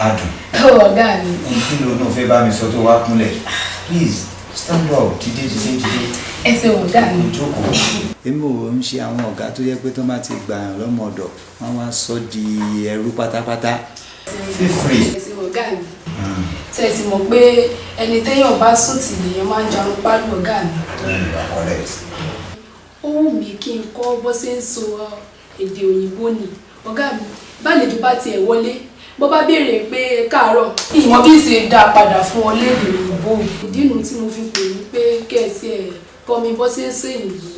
Adùn. Ọ̀gá mi. Kí ló náà fẹ́ bá mi sọ tó wá kúnlẹ̀? Please stand up, dìde. Ẹ ṣe ọ̀gá mi. Jókòó. Èmi ò ń ṣe àwọn ọ̀gá tó yẹ pé tó máa ti gbà yàn lọ́mọ ọ̀dọ̀ wọ́n wá sọ di ẹrú pátápátá. Feel free. Ẹ ṣe ọ̀gá mi. Ṣé ẹ sì mọ̀ pé ẹni téèyàn bá sùn tì lèèyàn máa ń jarun pálí ọ̀gá mi. Ó wù mí kí n kọ́ bó ṣe ń sọ èdè òyìnbó ni. Ọ̀gá mi, bálejò bá tiẹ̀ wọlé, bó bá béèrè pé káàárọ̀, ìmọ̀ bí ṣe dá padà fún ọ lédè òyìnbó. Ìdí nu tí mo fi pè ní pé kẹ́ẹ̀sì ẹ̀ kọ́ mi bó ṣe ń sọ òyìnbó.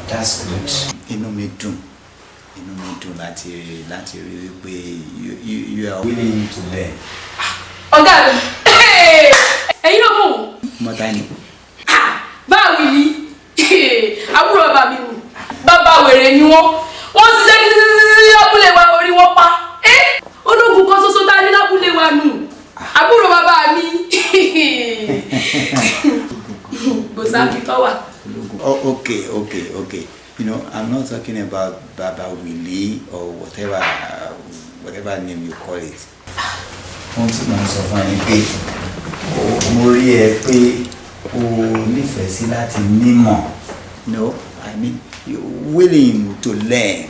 That's good. Inú mi dùn láti rí wípé you are willing to learn. Ọ̀gá mi, ẹ̀yin náà mọ̀. Mọ́tà ni. Báwo ni? Àbúrò bàbá mi mú. Bàbá wèrè ni wọ́n ṣiṣẹ́ ní lábúlé wa orí wọn pa. Ológun kan ṣoṣo tá a ní lábúlé wa nù. Àbúrò bàbá mi. Bòsáàkì tó wà. Okay. You know, I'm not talking about Baba Willie or whatever name you call it. Ohun tí mo sọ fún ẹ pé mo rí ẹ pé o nífẹ̀ẹ́ sí láti nímọ̀. No, I mean you're willing to learn.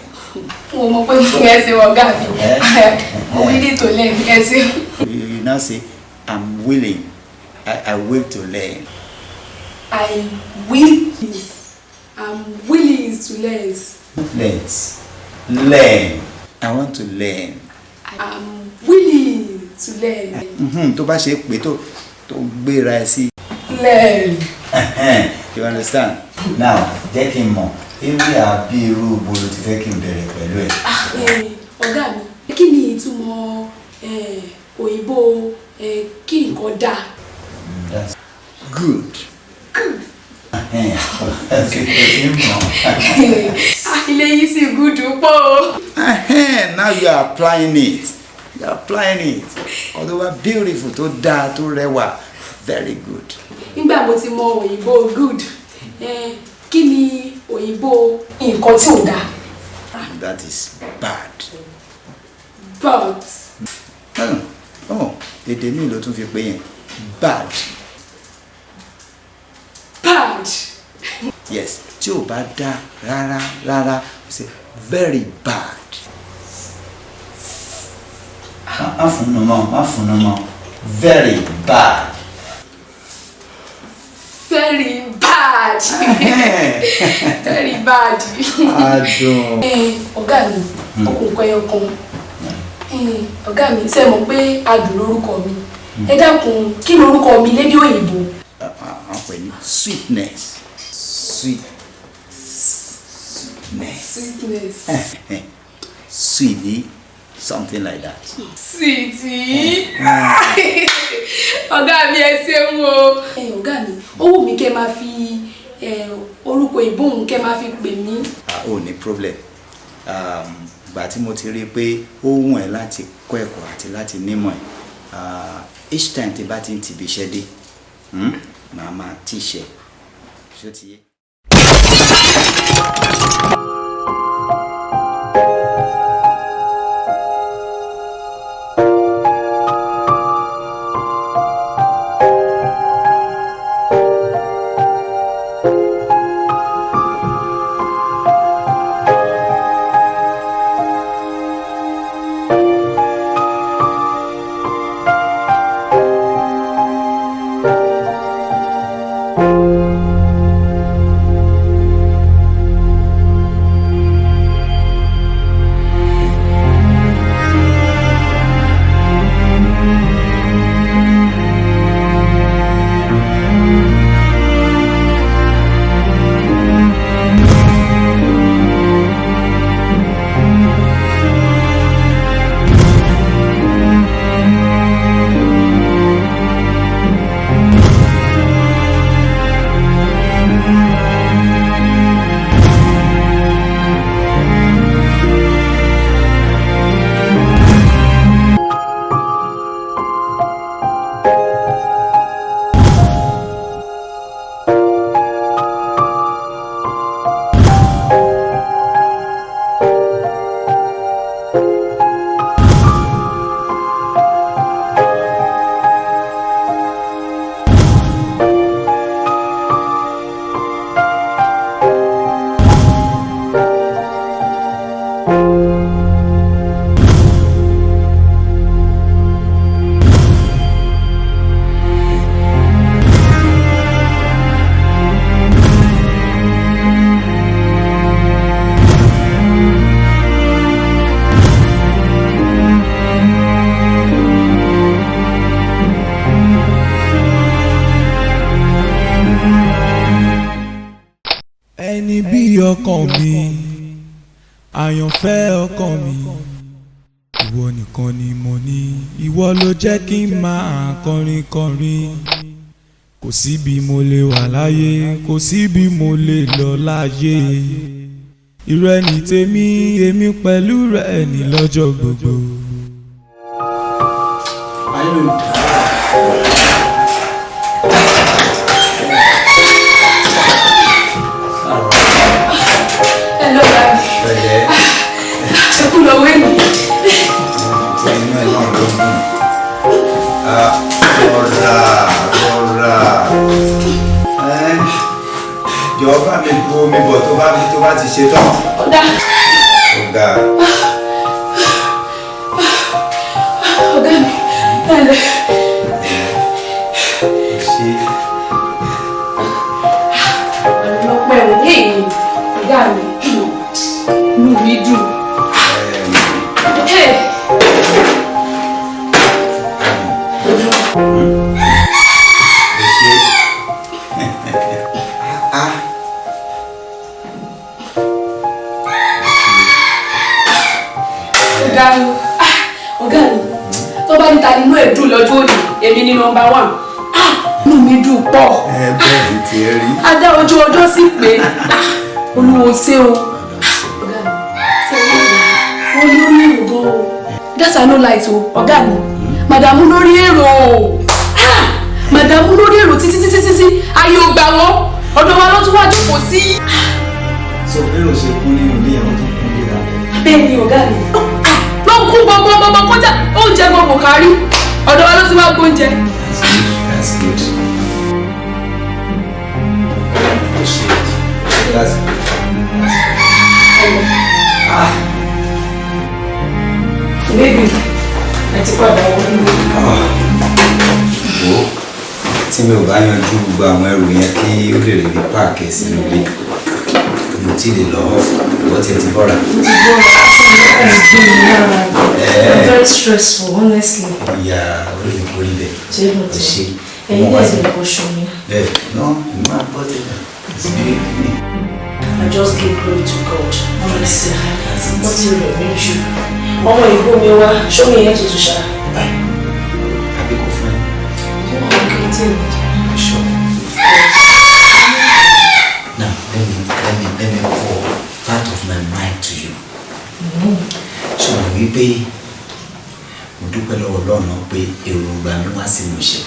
Mo mọ̀ pé kí ẹ ṣe ọ̀gá mi. I'm willing to learn. Ẹ ṣe. You now say I'm willing. I will to learn. I'm willing to learn. Let's learn. I want to learn. I'm willing to learn. Tó bá ṣe pé tó gbéra ẹ sí. Learn. You understand? Now, jẹ́ kí n mọ̀, ewé àbí irú ibo ló ti fẹ́ kí n bẹ̀rẹ̀ pẹ̀lú ẹ̀. Ọ̀gá mi, kí ni ìtumọ̀ òyìnbó kí nǹkan dáa? That's good. Ilé yìí sì gúdù pọ̀. Now you are applying it. Although beautiful, tó dáa, tó rẹwà, very good. Nígbà mo ti mọ òyìnbó good, kí ni òyìnbó nǹkan tí ò dáa? That is bad. Bad. Èdè mi ló tún fi pè yẹn. Bad. Bad. Yes, tí ò bá dá rárá, say very bad. Má fún un mọ́. Very bad. Very bad. Very bad. Adùn. Ọ̀gá mi, ọkùnkùn ẹyọ kan. Ọ̀gá mi, ṣé mọ̀ pé Adùn lórúkọ mi? Ẹ dákun, kí lórúkọ mi lédè òyìnbó? Wọ́n pè ní sweetness. Sweetie, something like that. Sweetie. Ọ̀gá mi ẹ ṣeun o. Ọ̀gá mi, ó wù mí kẹ́ máa fi orúkọ ìbòhùn kẹ́ máa fi pè mí. Ó ní problem. Ìgbà tí mo ti rí pé ó wùn ẹ́ láti kọ́ ẹ̀kọ́ àti láti nímọ̀ ẹ̀, each time tí bá ti ń tìbí iṣẹ́ dé, màá máa tíṣẹ́. Ṣé ó ti yé? ẹni bí ọkàn mi àyànfẹ́ ọkàn mi ìwọ nìkan ni mo ní ìwọ ló jẹ́ kí n máa kọrin kọrin kò síbi mo lè wà láyé kò síbi mo lè lọ láyé irú ẹni tèmi èmi pẹ̀lú rẹ̀ ní lọ́jọ́ gbogbo. Hello, guys. Ṣé kú lọ wé mi? Jọ̀ọ́ bá mi bu omi bọ̀ tó bá ti ṣe tán. Ọ̀gá. Ọ̀gá. Ọ̀gá mi. Ẹ̀lẹ́. Ṣé. Ọ̀pẹ̀ ò ní èyí. Ọ̀gá mi. Inú mi dùn. Ọ̀gá mi, tó bá ní ta nínú ẹ̀ dùn lọ́jọ́ òní, èmi ni nọ́mbà 1. Inú mi dùn pọ̀. Bẹ́ẹ̀ ni ti ẹ rí. A dá ojú ọjọ́ sí pé olúwo ṣé o. Ọ̀gá mi, ṣé wọ́n lórí èrò o. That's no light o, ọ̀gá mi. Màdàmú lórí èrò o. Màdàmú lórí èrò títí ayé ò gbà wọ́n. Ọ̀dọ̀ wa ló tún wá jókòó sí. Sọ pé o ṣe kún nínú ilé ẹ̀rọ tó kún lé ra. Bẹ́ẹ̀ ni ọ̀gá mi. Ló ń kú gbogbo kọjá oúnjẹ gbogbo kárí. Ọ̀dọ̀ wa ló ti wá gbóúnjẹ. That's good. That's good. Baby, ẹ ti padà wọlé. Wo tí mi ò bá yanjú gbogbo àwọn ẹrù yẹn kí ó lè rí páàkì sínú ilé mo ti lè lọ wọ́n ti bọ́ra. I'm very stressful, honestly. Ìyá orí bẹ̀. Ṣé mo ti ṣe? Ẹ̀yin náà ti lè kọ́ ṣọ́ mi. Bẹ́ẹ̀ náà mo máa bọ́ tẹ̀lé. I just give glory to God, honestly. Wọ́n ti rẹ̀ mí jù. Ọmọ ìbò mi wá, ṣó mi yẹn tuntun ṣá. Àbí kò fún ẹ. Okay, tell me. Sure. Now let me pour part of my mind to you. Ṣé o rí pé mo dúpẹ́ lọ́wọ́ Ọlọ́run pé èròǹgbà mi wá sí mo ṣe.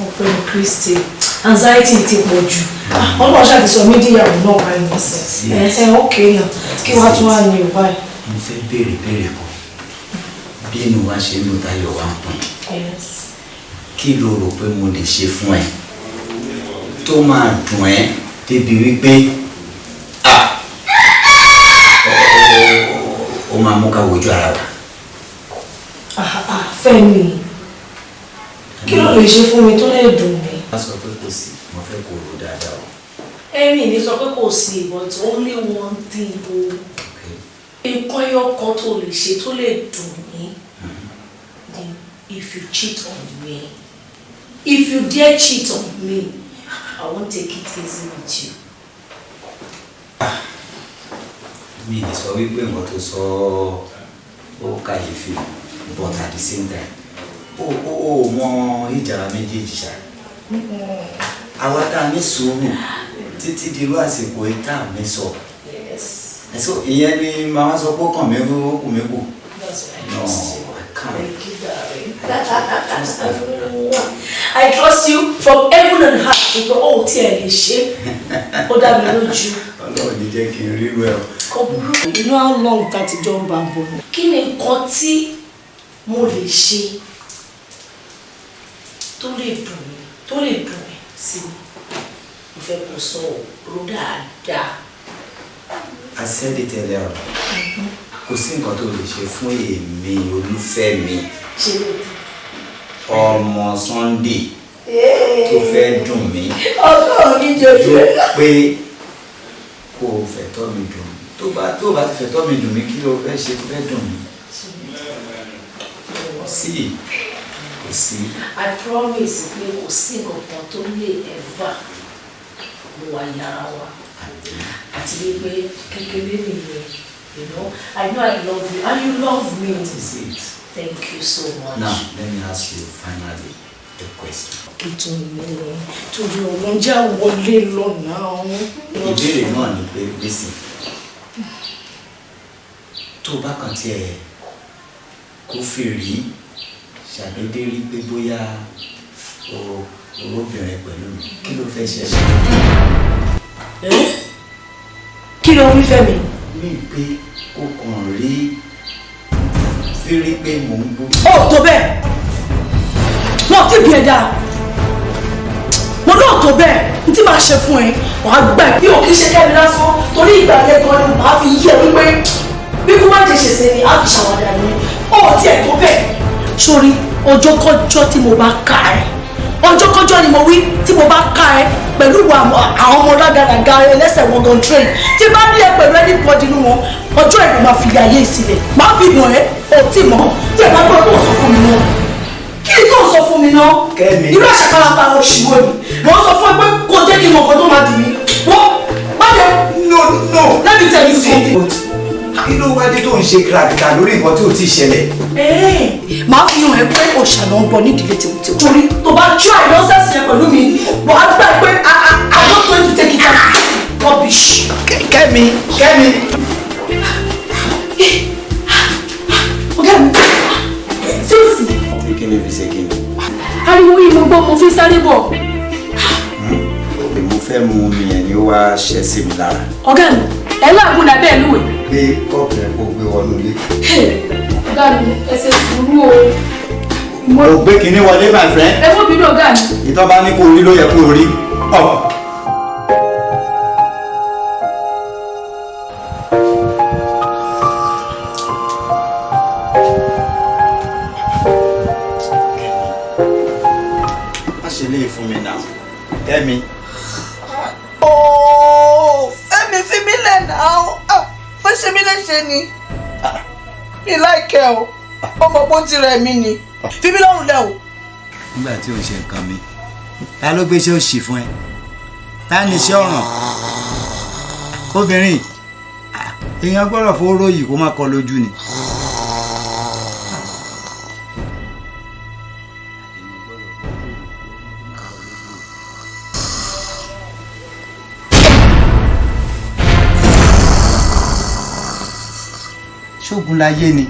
Ọpẹ́ Kristi, anxiety ti pọ̀ jù. Ọlọ́run ṣáà ti sọ mí díyàwó náà báyìí nísìnyí. Okay náà, kí wàá tún wá ní ìwà ẹ̀. Mo fẹ́ béèrè kan bí inú wa ṣe ń lò táyọ̀ wá ń pín. Kí lo rò pé mo lè ṣe fún ẹ tó máa dùn ẹ́ débi wípé ó máa mú ká wojú ara wa. Fẹ́mi, kí ló lè ṣe fún mi tó lè dùn mí? Má sọ pé kò sí, mo fẹ́ kó rò dáadáa o. Ẹ̀mí ní sọ pé kò sí, but only one thing o. Nǹkan ẹyọ kan tó lè ṣe tó lè dùn mí. If you cheat on me, if you dare cheat on me, I won't take it easy with you. Mi lè sọ wípé nǹkan tó sọ ó kàyéfì but at the same time ó mọ ìjà méjèèjì ṣá. Àwa tá a ní sùúrù títí di irú àsìkò ìta mi sọ. So ìyẹn ni màá sọ pé ó kàn mí ó kù mí kù. No, I can't. Thank you, darling. I trust you from heaven and heart. You go, oh, tear the shape. Oh, that me lójú. Ọlọ́run ní jẹ́ kí n rí rẹ̀ o. You know how long that John Bambo? Kí ni nǹkan tí mo lè ṣe tó lè dùn mí sí mi? Mo fẹ́ kó sọ ro dáadáa. I said it earlier. Kò sí nǹkan tó lè ṣe fún èmi olùfẹ́ mi. Ọmọ Sunday tó fẹ́ dùn mí. Ọlọ́run ní jọjú ẹ̀. Pé kò fẹ́ tọ́ mi dùn mí. Tó bá ti fẹ́ tọ́ mi dùn mí kí ló fẹ́ ṣe tó fẹ́ dùn mí? Kò sí. I promise pé kò sí nǹkan tó lè ever ló wà yàrá wa àti wípé kékeré nìyẹn. You know, I know I love you and you love me. That is it. Thank you so much. Now, let me ask you finally the question. Torí ọ̀run jẹ́ wọlé lọ́nà. Ìbéèrè náà ni pé listen. Tó bá kàn tiẹ̀ kó fèrè ṣàdédé rí pé bóyá olóbìnrin pẹ̀lú mi, kí ló fẹ́ ṣẹlẹ̀? Kí ló wí fẹ́ mi? Mi pé ó kàn rí fèrè pé mò ń gbó. Ó tó bẹ́ẹ̀. Wọ́n ti bí ẹ̀dá. Mo náà tó bẹ́ẹ̀ n tí màá ṣe fún ẹ wàá gbà bí o kì í ṣe kẹ́mi lásán torí ìgbà yẹn gan ni màá fi yé wípé bí kò má jẹ ṣèṣe ni á fi ṣàwádà ni ó tiẹ̀ tó bẹ́ẹ̀. Sórí ọjọ́kọ́jọ́ tí mo bá ká ẹ ọjọ́kọ́jọ́ ni mo wí tí mo bá ká ẹ pẹ̀lú àwọn ọmọ rádaràga ẹlẹ́sẹ̀ wọn gan train tí bá ní ẹ pẹ̀lú anybody nínú wọn ọjọ́ ìlú máa fi ayé ìsílẹ̀ máa fi hàn ẹ́ ò tí mọ̀ tí ẹ bá gbọ́ tó sọ fún mi náà kí ni tó sọ fún mi náà irú àṣàkálápá òṣìwò ni mo sọ fún ẹ pé kò jẹ́ kí n mọ̀ nǹkan tó máa dì mí wọ́n má jẹ́ no let me tell you something. Kí ló wá dé tó ń ṣe kìràkìtà lórí nǹkan tí ò tí ì ṣẹlẹ̀? Máa fi hàn ẹ́ pé òṣàlọ́ ń bọ̀ nídìílé tèmítè torí tó bá try nonsense yẹn pẹ̀lú mi wàá gbà pé I'm not going to take it out rubbish. Kẹ́mi. Ọ̀gá mi sísì. Kí ni fi ṣe kí ni? ariwo yìí mo gbọ́ mo fi sáré bọ̀. Mo fẹ́ mu omi yẹn ni ó wá ṣẹ́ sí mi lára. ọ̀gá mi ẹ̀ láàgùn lábẹ́ ẹ̀ lúwẹ̀. Gbé kọ́ọ̀pù rẹ̀ kó gbé wọnú ilé. ọ̀gá mi ẹsẹ̀ sùúrù o. Mo gbé kinní wọlé my friend. ẹ mọ́ bínú ọ̀gá mi. Ìtọ́ bá ní kó rí ló yẹ kó rí. Má ṣe lè fún mi náà. Kẹ́mi. Fẹ́mi fi mí lẹ̀ náà fẹ́ ṣe mí léṣe ni mi láìkẹ́ o ọmọ pọ́n ti rẹ̀ mí ni fi mí lọ́rùn lẹ́ o. Nígbà tí ò ń ṣe nǹkan mi, ta ló gbé iṣẹ́ òṣì fún ẹ? Ta ni iṣẹ́ ọ̀ràn? Obìnrin, èèyàn gbọ́dọ̀ fowóró yìí kó má kọ lójú ni. Ṣógun láyé ni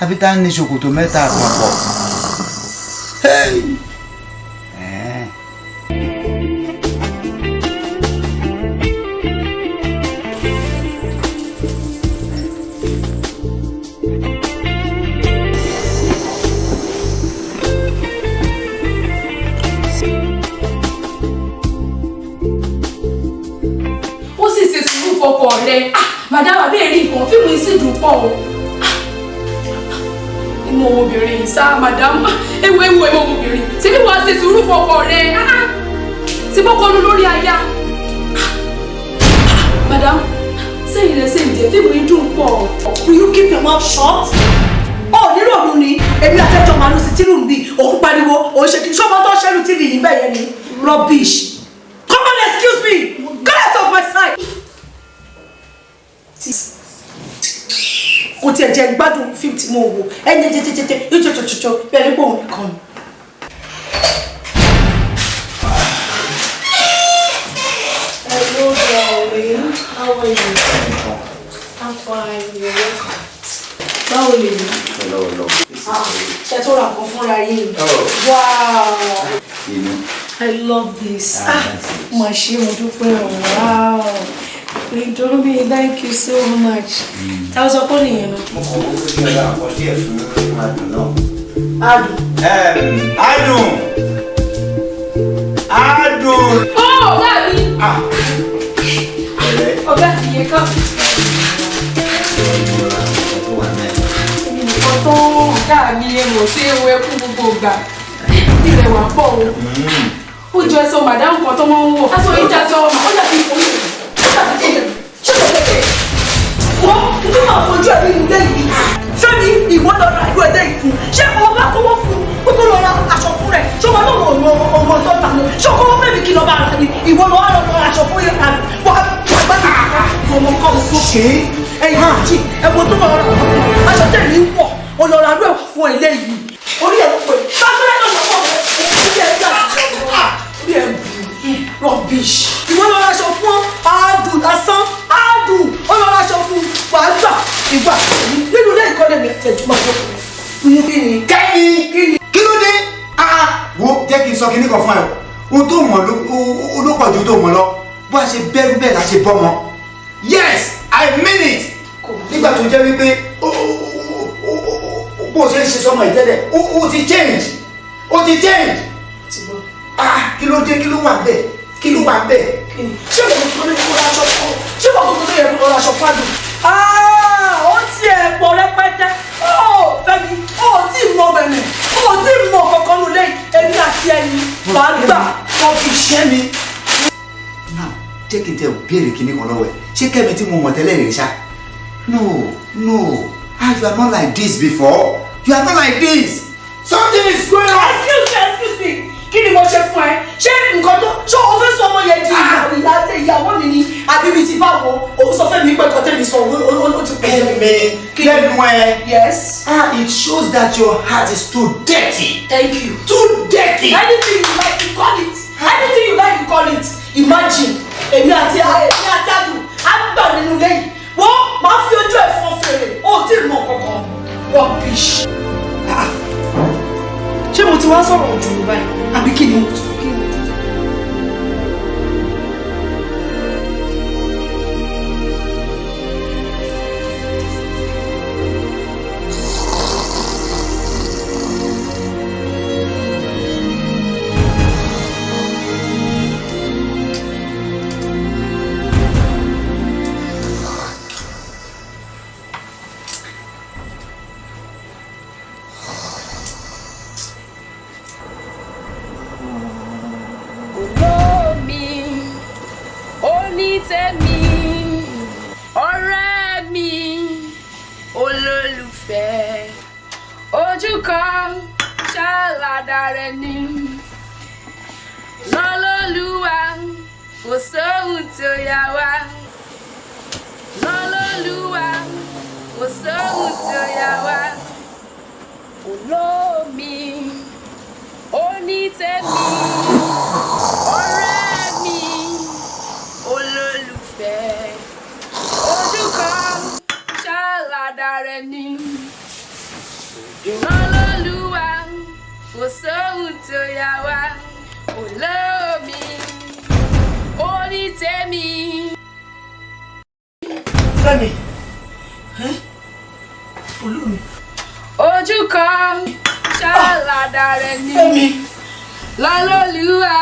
àbí tá ní ṣòkòtò mẹ́ta àpapọ̀. ó sì ṣe sùúrù fọkọ rẹ̀ madam abẹ́rẹ́ nǹkan fíìmù yìí sì dùn pọ̀ o. ìmọ̀ obìnrin sá madam ewu obìnrin ṣé bí wàá ṣe sùúrù fọkọ rẹ̀ tí bọ́kọ lu lórí aya. madam sẹ́yìn lẹ́sẹ̀ ìjẹ́ fíìmù yìí dùn pọ̀. Will you keep your mouth shut? Níròdùn ni èmi àtẹ́jọ́ màálù sí tìlù ń bì òun pariwo òun ṣe kí ṣọ́mọ tó ṣẹ́lu tv yìí bẹ́ẹ̀ yẹn ni rubbish. Come on, excuse me, get out of my sight. Kò tiẹ̀ jẹ́ gbádùn fíìmù tí mo wò ẹni tètè yóò jọjọjọjọ bẹ́ẹ̀ ní pòun nìkan. Hello darling, how are you? I'm fine. Báwo lè ní? Hello. Ṣé tó ra nǹkan fúnra yìí? Wow. I love this. Mà ṣe mo dúpẹ́ o. Wow. Ìdúróbí, thank you so much. Táwọn sọ pé nìyẹn náà. Mo kọ́ owó tí ọ̀la àpọ̀ díẹ̀ fún adùn náà. Adùn. Adùn. Ó ọ̀gá mi. Ọ̀gá mi yẹn kọ́. Nǹkan tó ọ̀gá mi yẹn mọ̀ sí ewu ẹkún gbogbo ìgbà. Ilẹ̀ wà pọ̀ o. Ó jọ ẹsẹ̀ màdámù kan tó máa ń wọ̀. Aṣọ ìjà sí ọmọ, ó jà sí ìfòyè. Wọ́n ní máa fojú ẹ̀rí ilé yìí. Fẹ́mi ìwọ lọ ra ìlú ẹ̀dẹ́ yìí fún. Ṣé ọmọ bá kọ́wọ́ fún kókó lọ ra aṣọ fún rẹ̀? Ṣé ọmọ náà ọmọ tó ta lọ? Ṣé ọkọ wọn fẹ́mi kí lọ bá ara ni? Ìwọ ìwọ lọ wá lọ aṣọ fún yẹn wá gbàgbé ọmọ kan sókè ẹ̀yìn àjí ẹ̀wọ̀n tó lọ rà aṣọ tẹ̀lé ń pọ̀ ọlọ́ra rẹ̀ fún ilé yìí orí ẹ̀ ló pè bákúrẹ́ náà lọ́wọ́ rẹ̀ rubbish ìwọ lọ aṣọ fún àádùn lásán àádùn ó lọ aṣọ fún wàá gbà ìgbà nínú ilé ìkọ́lé mi ẹ̀jùmọ̀ ọkùnrin kí ló dé wo jẹ́ kí n sọ kíní kan fún ẹ o tó mọ̀ ló pọ̀ ju tó mọ̀ lọ bó a ṣe bẹ́rù bẹ́ẹ̀ la ṣe bọ́ mọ́ yes I mean it nígbà tó jẹ́ wípé bó o ṣe ń ṣe sọmọ ìtẹ́lẹ̀ o ti change kí ló dé kí ló wà bẹ́ẹ̀ kí ló wà bẹ́ẹ̀. ṣé wọ́n tó lè kó aṣọ fún ọ ṣé wọ́n tó lè kó aṣọ fádùn. ó tiẹ̀ pọ̀ rẹpẹtẹ Fẹ́mi ó tí ì mọ bẹ̀rẹ̀ ó tí ì mọ kankan nù lẹ́yìn èmi àti ẹni wàá gbà wọ́n fi ṣẹ́ mi. náà jẹ́ kí n tẹ béèrè kíní kan lọ́wọ́ ẹ̀ ṣé Kẹ́mi tí mo mọ̀ tẹ́lẹ̀ rẹ̀ ṣá no you are not like this before you are not like this something is going on. excuse me kí ni mo ṣe fún ẹ ṣé nǹkan tó ṣé o fẹ́ sọ ọmọ yẹn di ìyàwó mi ni àbí mi ti báwo o sọ fẹ́ mi pé kọ́tẹ́ mi sọ o ti pè é. Kẹ́mi yes. It shows that your heart is too dirty. Thank you. Too dirty. Anything you like you call it. Anything you like you call it. Imagine èmi àti àdùn àgbà nínú lẹ́yìn wọ́n máa fi ojú ẹ̀ fọ́n fèrè ó ti mọ̀ kankan rubbish. ṣé mo ti wá sọ̀rọ̀ ojú mi báyìí àbí kí ni mo tún kí ni. tèmi ọ̀rẹ́ mi olólùfẹ́ ojú kan ṣàlàdà rẹ̀ ni lọ́lọ́lúwa kò sóhun tí ó yà wá lọ́lọ́lúwa kò sóhun tí ó yà wá olómi onítèmi ọ̀rẹ́ mi olólùfẹ́ ojú kan ṣàlàdà rẹ̀ ni lọ́lọ́lúwa kò sóhun tí ó yà wá olómi onítèmi. Fẹ́mi, olómi. Ojú kan ṣàlàdà rẹ̀ ni lọ́lọ́lúwa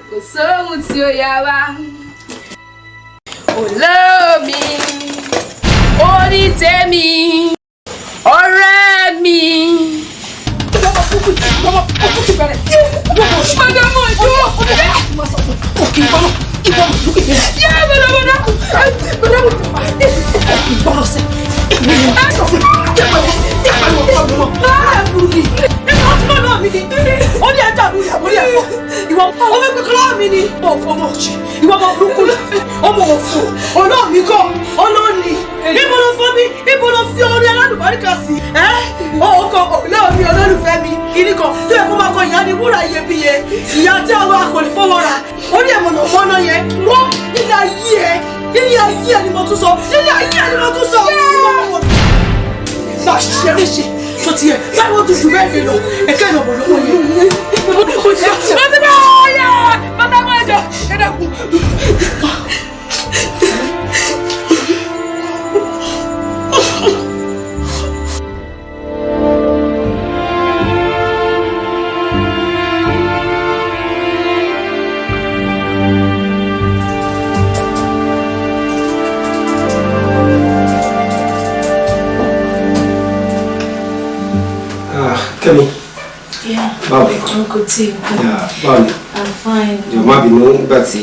kò sóhun tí ó yà wá olómi onítèmi ọ̀rẹ́ mi. Ìyá tí àwọn akọ̀lì fọwọ́ ra orí ẹ̀mọ̀nà mọ́nà yẹn wọ́n nílẹ̀ ayé ẹ̀ ni mo tún sọ nílẹ̀ ayé ẹ̀ ni mo tún sọ. Má ṣe léṣe tó tiẹ̀ báwo tó ju bẹ́ẹ̀ lè lọ ẹ̀ka ìrọ̀bọ̀ lọ́wọ́ yẹn. Mo ti bá ọ̀yà bàbá mọ́ ẹ̀jọ̀ ẹ̀dá kù. Kẹ́mi. Yeah. Báwo ni? Uncle T. Yeah, báwo ni? I'm fine. Jọ̀ọ́ má bínú nígbà tí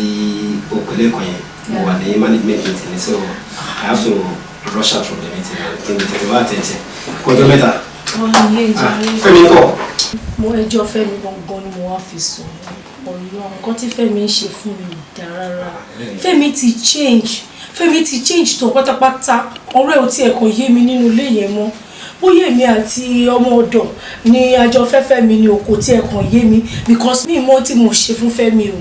o pẹ̀lẹ́ kan yẹn. Mo wà ní management meeting so I have to rush out from the meeting and kí n tètè wá àtẹ̀jẹ̀. Ọjọ́ mẹ́ta. Wọ́n ní ilé ìjọba. Fẹ́mi kọ̀. Mo ẹjọ́ Fẹ́mi gangan ni mo wá fi sùn. Ọlọ́run nǹkan tí Fẹ́mi ń ṣe fún mi ò dáa rárá. Fẹ́mi ti change tó pátápátá. Ọ̀rẹ́ ò tiẹ̀ kàn yé mi nínú ilé yẹn mọ́. Bóyá èmi àti ọmọ ọ̀dọ̀ ni àjọ fẹ́fẹ́ mi ni kò tiẹ̀ kàn yé mi because mi mọ̀ tí mo ṣe fún Fẹ́mi o.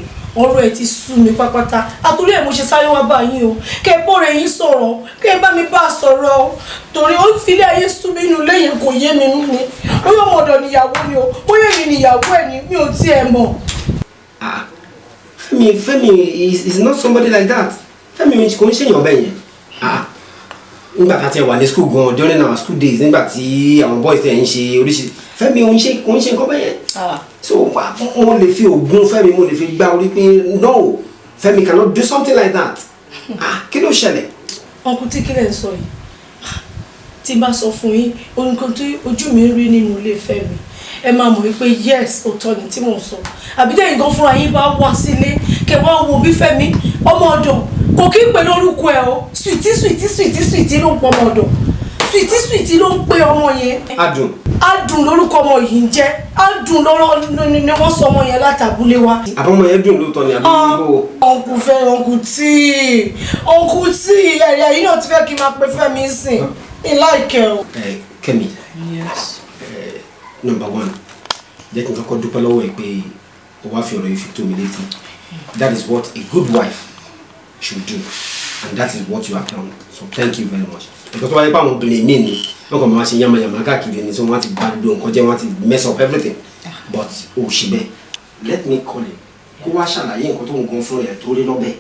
Ọ̀rọ̀ ẹ̀ ti sú mi pátápátá. Àtòrí ẹ̀ mo ṣe sáré wá bá yín o. Kẹ́ bọ́ọ̀rẹ́ yín sọ̀rọ̀, kẹ́ bá mi bá sọ̀rọ̀ o. Torí ó fi ilé ayé sú mi nínú ilé yẹn kò yé mi ní. Bóyá ọmọ ọ̀dọ̀ níyàwó ni o, bóyá èmi níyàwó ẹ̀ ni mi ò tiẹ̀ mọ̀. Fẹ́mi is not somebody like that. Fẹ́mi kò ń ṣèyàn bẹ́ẹ̀ yẹn. Nígbà tá a ti wà ní school gan during our school days nígbà tí àwọn boys tẹ̀ ń ṣe oríṣiríṣi Fẹ́mi kò ń ṣe nǹkan bẹ́ẹ̀ yẹn. So mo lè fi oògùn Fẹ́mi mo lè fi gbá orí pé no Fẹ́mi cannot do something like that. Kí ló ṣẹlẹ̀? Ọkùnrin tí kílẹ̀ ń sọ yìí tí bá sọ fún yín nǹkan tí ojú mi rí nínú ilé Fẹ́mi ẹ máa mọ̀ wípé yes òótọ́ ni tí mò ń sọ àbí tẹ́yìn gan fúnra yín bá wá sílé kẹ́ wá wo bí Fẹ́mi ọmọ ọ̀dọ̀ kò kí ń pè lórúkọ ẹ̀ o sweetie ló ń pọ̀ ọmọ ọ̀dọ̀ sweetie ló ń pè ọmọ yẹn. Adùn lórúkọ ọmọ yìí ń jẹ́ Adùn lọ́rọ́ ni wọ́n sọ ọmọ yẹn látàbúlé wa. Àbọ̀mọ yẹn dùn lóòótọ́ ni àbí ibo. Uncle T ẹ̀yà yìí náà ti fẹ́ kí n máa pe Fẹ́mi sìn ní láìkẹ́ o. Kẹ́mi. Yes. Number one, jẹ́ kí n kọ́kọ́ dúpẹ́ lọ́wọ́ ẹ pé o wá fi ọ̀rọ̀ yìí fi tó mi létí. That is what a good wife should do and that is what you have done. So thank you very much. Because wọ́n yẹ pé àwọn obìnrin mi ni wọ́n kàn máa ṣe yamayama káàkiri ni so wọ́n ti bá gbogbo nǹkan jẹ́ wọ́n ti mess up everything. But o ṣe bẹ́ẹ̀. Let me call him. Kó wá ṣàlàyé nǹkan tó ń gan fún ẹ̀ tó rí lọ́bẹ̀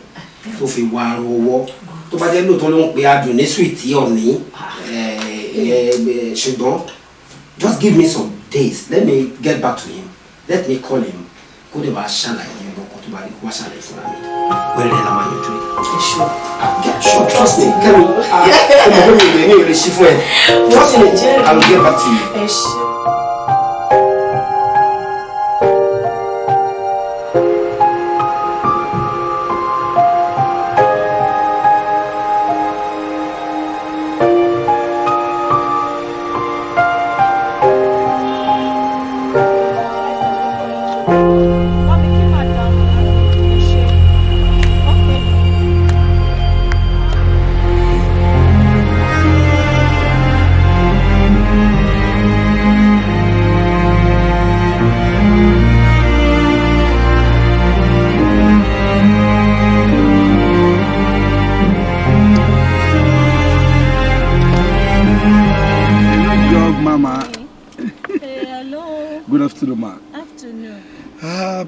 tó fi wá rọwọ́ tó bá jẹ́ lóòótọ́ ló ń pe Adùn ní sweetie ọ̀nì ṣùgbọ́n just give me some days. Let me get back to him. Let me call him. Kó lè wá ṣàlàyé nǹkan tó bá rí kó wá ṣàlàyé fúnra mi. Wẹ́rẹ́ la máa yanjú ẹ̀. Sure, trust me. Kẹ́mi, ọmọ mi ò lè ṣí fún ẹ. Trust me, I will get back to you.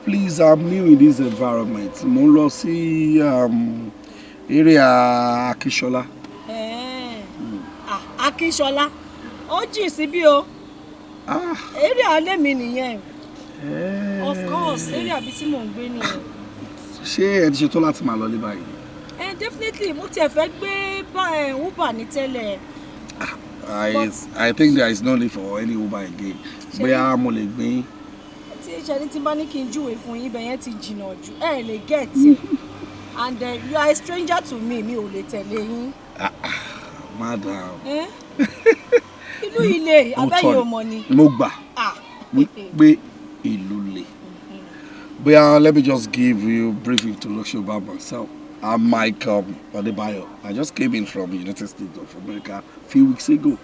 Please, I'm new in this environment. Mo lọ sí area Akínsọ́lá. Akínsọ́lá. Ó jìn síbí o. Area alẹ́ mi nìyẹn. Of course, area bí tí mò ń gbé nìyẹn. Ṣé ẹ ti ṣetán láti máa lọ ní báyìí? Definitely, mo tiẹ̀ fẹ́ gbé Uber ní tẹ́lẹ̀. I think there is no need for any Uber again. Bóyá mo lè gbé. Ṣẹ́ni tí bá ní kí n júwe fún yín ibẹ̀ yẹn ti jìnnà jù ẹ lè get it and you are a stranger to me mi ò lè tẹ̀lé yín. Madam. Ìlú ilé abẹ́yẹ̀ ọmọ ni. Mo gbà pé ìlú le. But let me just give you a brief introduction about myself. I'm Mike Adebayo. I just came in from the United States of America a few weeks ago.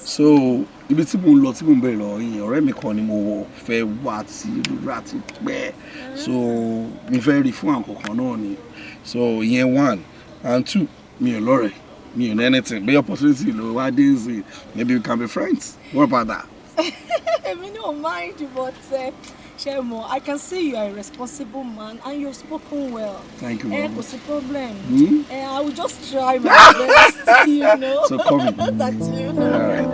So ibi tí mo lọ tí mo bẹ̀rẹ̀ lọ yìí ọ̀rẹ́ mi kan ni mo fẹ́ wá tí ìrora ti pẹ́ so mo fẹ́ rí fún àkọ́kọ́ náà ni so ìyẹn 1 and 2 mi ò lọ́rẹ̀ mi ò ní anything bí opportunity ló wá dé sí maybe we can be friends. What about that? Èmi no mind but Shemo, I can see you are a responsible man and you've spoken well. Thank you, Mom. What's the problem? I will just try my best, you know. So come in. That you know. All right.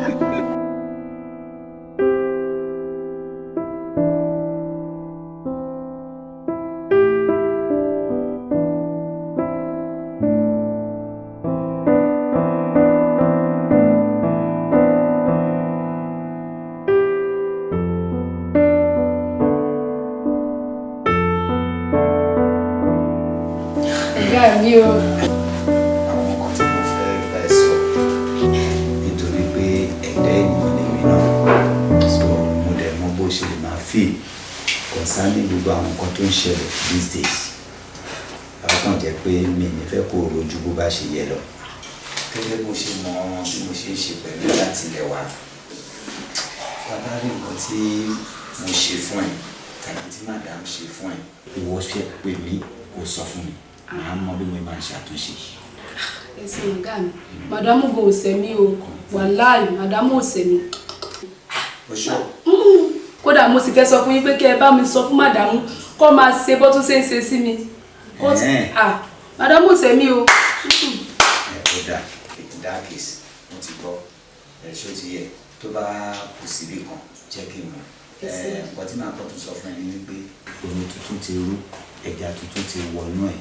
Àwọn nǹkan tí mo fẹ́ bá ẹ sọ nítorí pé ẹ̀dá ènìyàn ni mí náà so mo dẹ̀ mọ bó ṣe lè máa feel concerning gbogbo àwọn nǹkan tó ń ṣẹlẹ̀ these days àwọn kan jẹ́ pé mi ní fẹ́ kó rojú bó bá ṣe yẹ lọ gẹ́gẹ́ bó ṣe mọ bí mo ṣe ń ṣe pẹ̀lú láti ilẹ̀ wa bàbá rí nǹkan tí mo ṣe fún ẹ tàbí tí madam ṣe fún ẹ ìwọ ṣe pè mí kó sọ fún mi màá mọ bí mo máa ṣàtúnṣe. ẹsìn ọ̀gá mi màdámù gan ò sẹ́mi o wàláì màdámù ò sẹ́mi. kódà mo sì fẹ́ sọ fún yín pé kí ẹ bá mi sọ fún màdámù kó máa ṣe bó tún ṣe ń ṣe sí mi màdámù ò sẹ́mi o. kódà in that case mo ti gbọ́ ṣó ti yẹ tó bá kù síbì kan jẹ́ kí n mọ̀ nǹkan tí màá kọ́ tún sọ fún ẹ ní wípé omi tuntun ti rú ẹja tuntun ti wọnú ẹ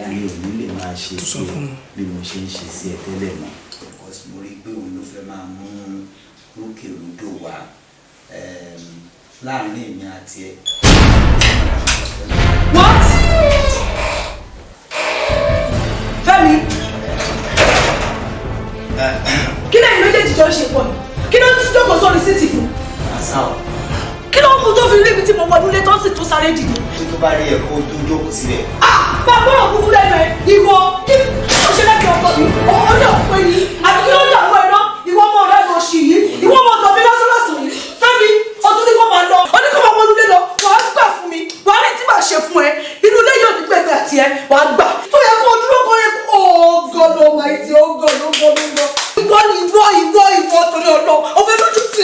mi ò ní lè máa ṣe sí ẹ bí mo ṣe ń ṣe sí ẹ tẹ́lẹ̀ mọ́ because mo rí pé òun ló fẹ́ máa mú rúkèrúdò wá láàrin èmi àti ẹ. What? Fẹ́mi kí lẹ́yìn méjèèjì jọ ṣe pọ̀ kí ló tún jókòó sórí síìtì fún. Kí ló ń mú tó fi rí ibi tí mo wọ nílé tó sì tún sáré dìde. Tí tó bá rí ẹ̀kọ́ tó jókòó sílẹ̀. Bàbá ọ̀rọ̀ kúkú lẹ́nu ẹ̀ ìwọ kí ló ṣe lẹ́kẹ̀ẹ́ ọkọ mi ọjọ́ pé ní àti kí ló ń dàgbọ́ ẹ̀rọ ìwọ ọmọ ọ̀rẹ́ mi òṣì yìí ìwọ ọmọ ọ̀dọ́ mi lọ́sọ̀lọ́sọ̀ yìí Fẹ́mi ọdún ní kò máa lọ ọdún kò máa wọ nílé lọ wàá gbà fún mi wàá rí tí màá ṣe fún ẹ inú ilé yóò ní gbẹgbẹ àti ẹ wàá gbà tó yẹ kó dúró kó yẹ kó ọgọdọ máìtì ọgọdọ ìwọ torí ọlọ ọfẹ lójú tì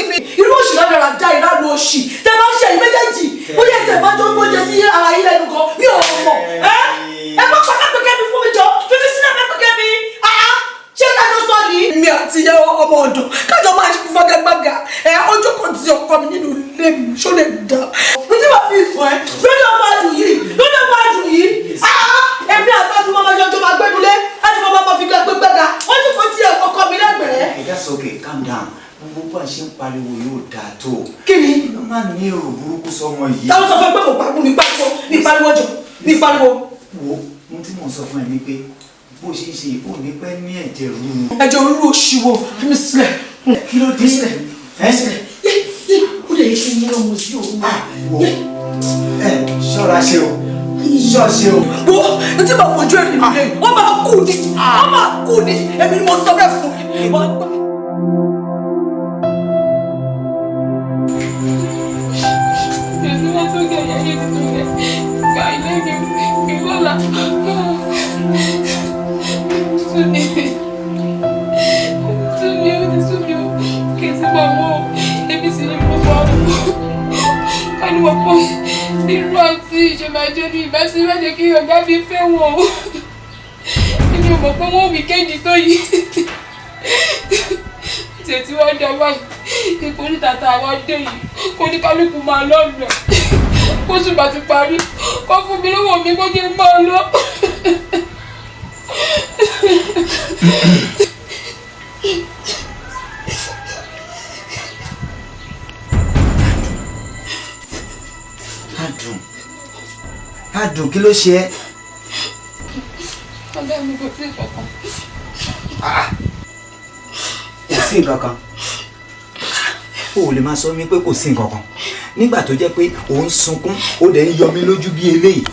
mí irú òṣì lára dá ìlànà òṣì tẹ bá ṣe ìméjèèjì bóyá ẹsẹ bá jọ gbóúnjẹ sí ara yín lẹ́nu kan mi ò mọ̀ ẹ má pa kápẹ́kẹ́ mi fún mi jọ fífi sílẹ̀ kápẹ́kẹ́ mi ṣé kájọ sọ ni. mi àti ìyá ọmọ ọ̀dọ̀ kájọ máa ṣe fagagbága ọjọ́ kan ti ọkọ mi nínú ilé mi ṣó lè dá. mo ti máa fi ìfọ̀ ẹ lórí ọmọ àdùn yìí èmi àtàdùn máa jọjọ máa gbẹdúlé láti máa fi gbẹgbẹgbẹga wọ́n ti kọ́ tí ẹ̀ kọ́kọ́ mi lẹ́gbẹ̀ẹ́. That's okay, calm down. Gbogbo àṣẹ ń pariwo yóò dáa tó. Kí ni? Ló máa ní èrò burúkú sọmọ yìí. Táwọn sọ fún ẹ pé kò pariwo mi pariwo. Wo ohun tí mò ń sọ fún ẹ ni pé bó ṣe ń ṣe ìbò ní pẹ́ ní ẹ̀jẹ̀ rúru. Ẹ̀jẹ̀ rúru òṣìwò fi mi sílẹ̀. Kí ló dé sílẹ̀? Ó lè ṣe ní ọmọ sí òun. Ṣọ́ra ṣe o. Ṣọ́ọ̀ṣe o. Wo etí bá fojú ẹ̀rí nílé wọ́n máa kú ni èmi ni mo sọ bẹ́ẹ̀ fún mi. Irú àti ìṣèmájẹ́ ní ìbásí mẹ́jẹ̀ kí ọ̀gá mi fẹ́ wọn o. Èmi ò mọ̀ pé wọ́n wí kéjì tó yìí. Ṣé tí wọ́n dá báyìí? Kíkó ní tàtà àwọn dé yìí. Kó ní kálukú máa lọ́nà. Kó ṣùgbọ́n ti parí. Kó fún mi lówó mi kó jẹ́ máa lọ. Adùn kí ló ṣe ẹ́? Ọ̀gá mi kò sí nǹkan kan. Kò sí nǹkan kan. O ò lè máa sọ mí pé kò sí nǹkan kan. Nígbà tó jẹ́ pé ò ń sunkún, ó dẹ̀ ń yọ mí lójú bí eléyìí.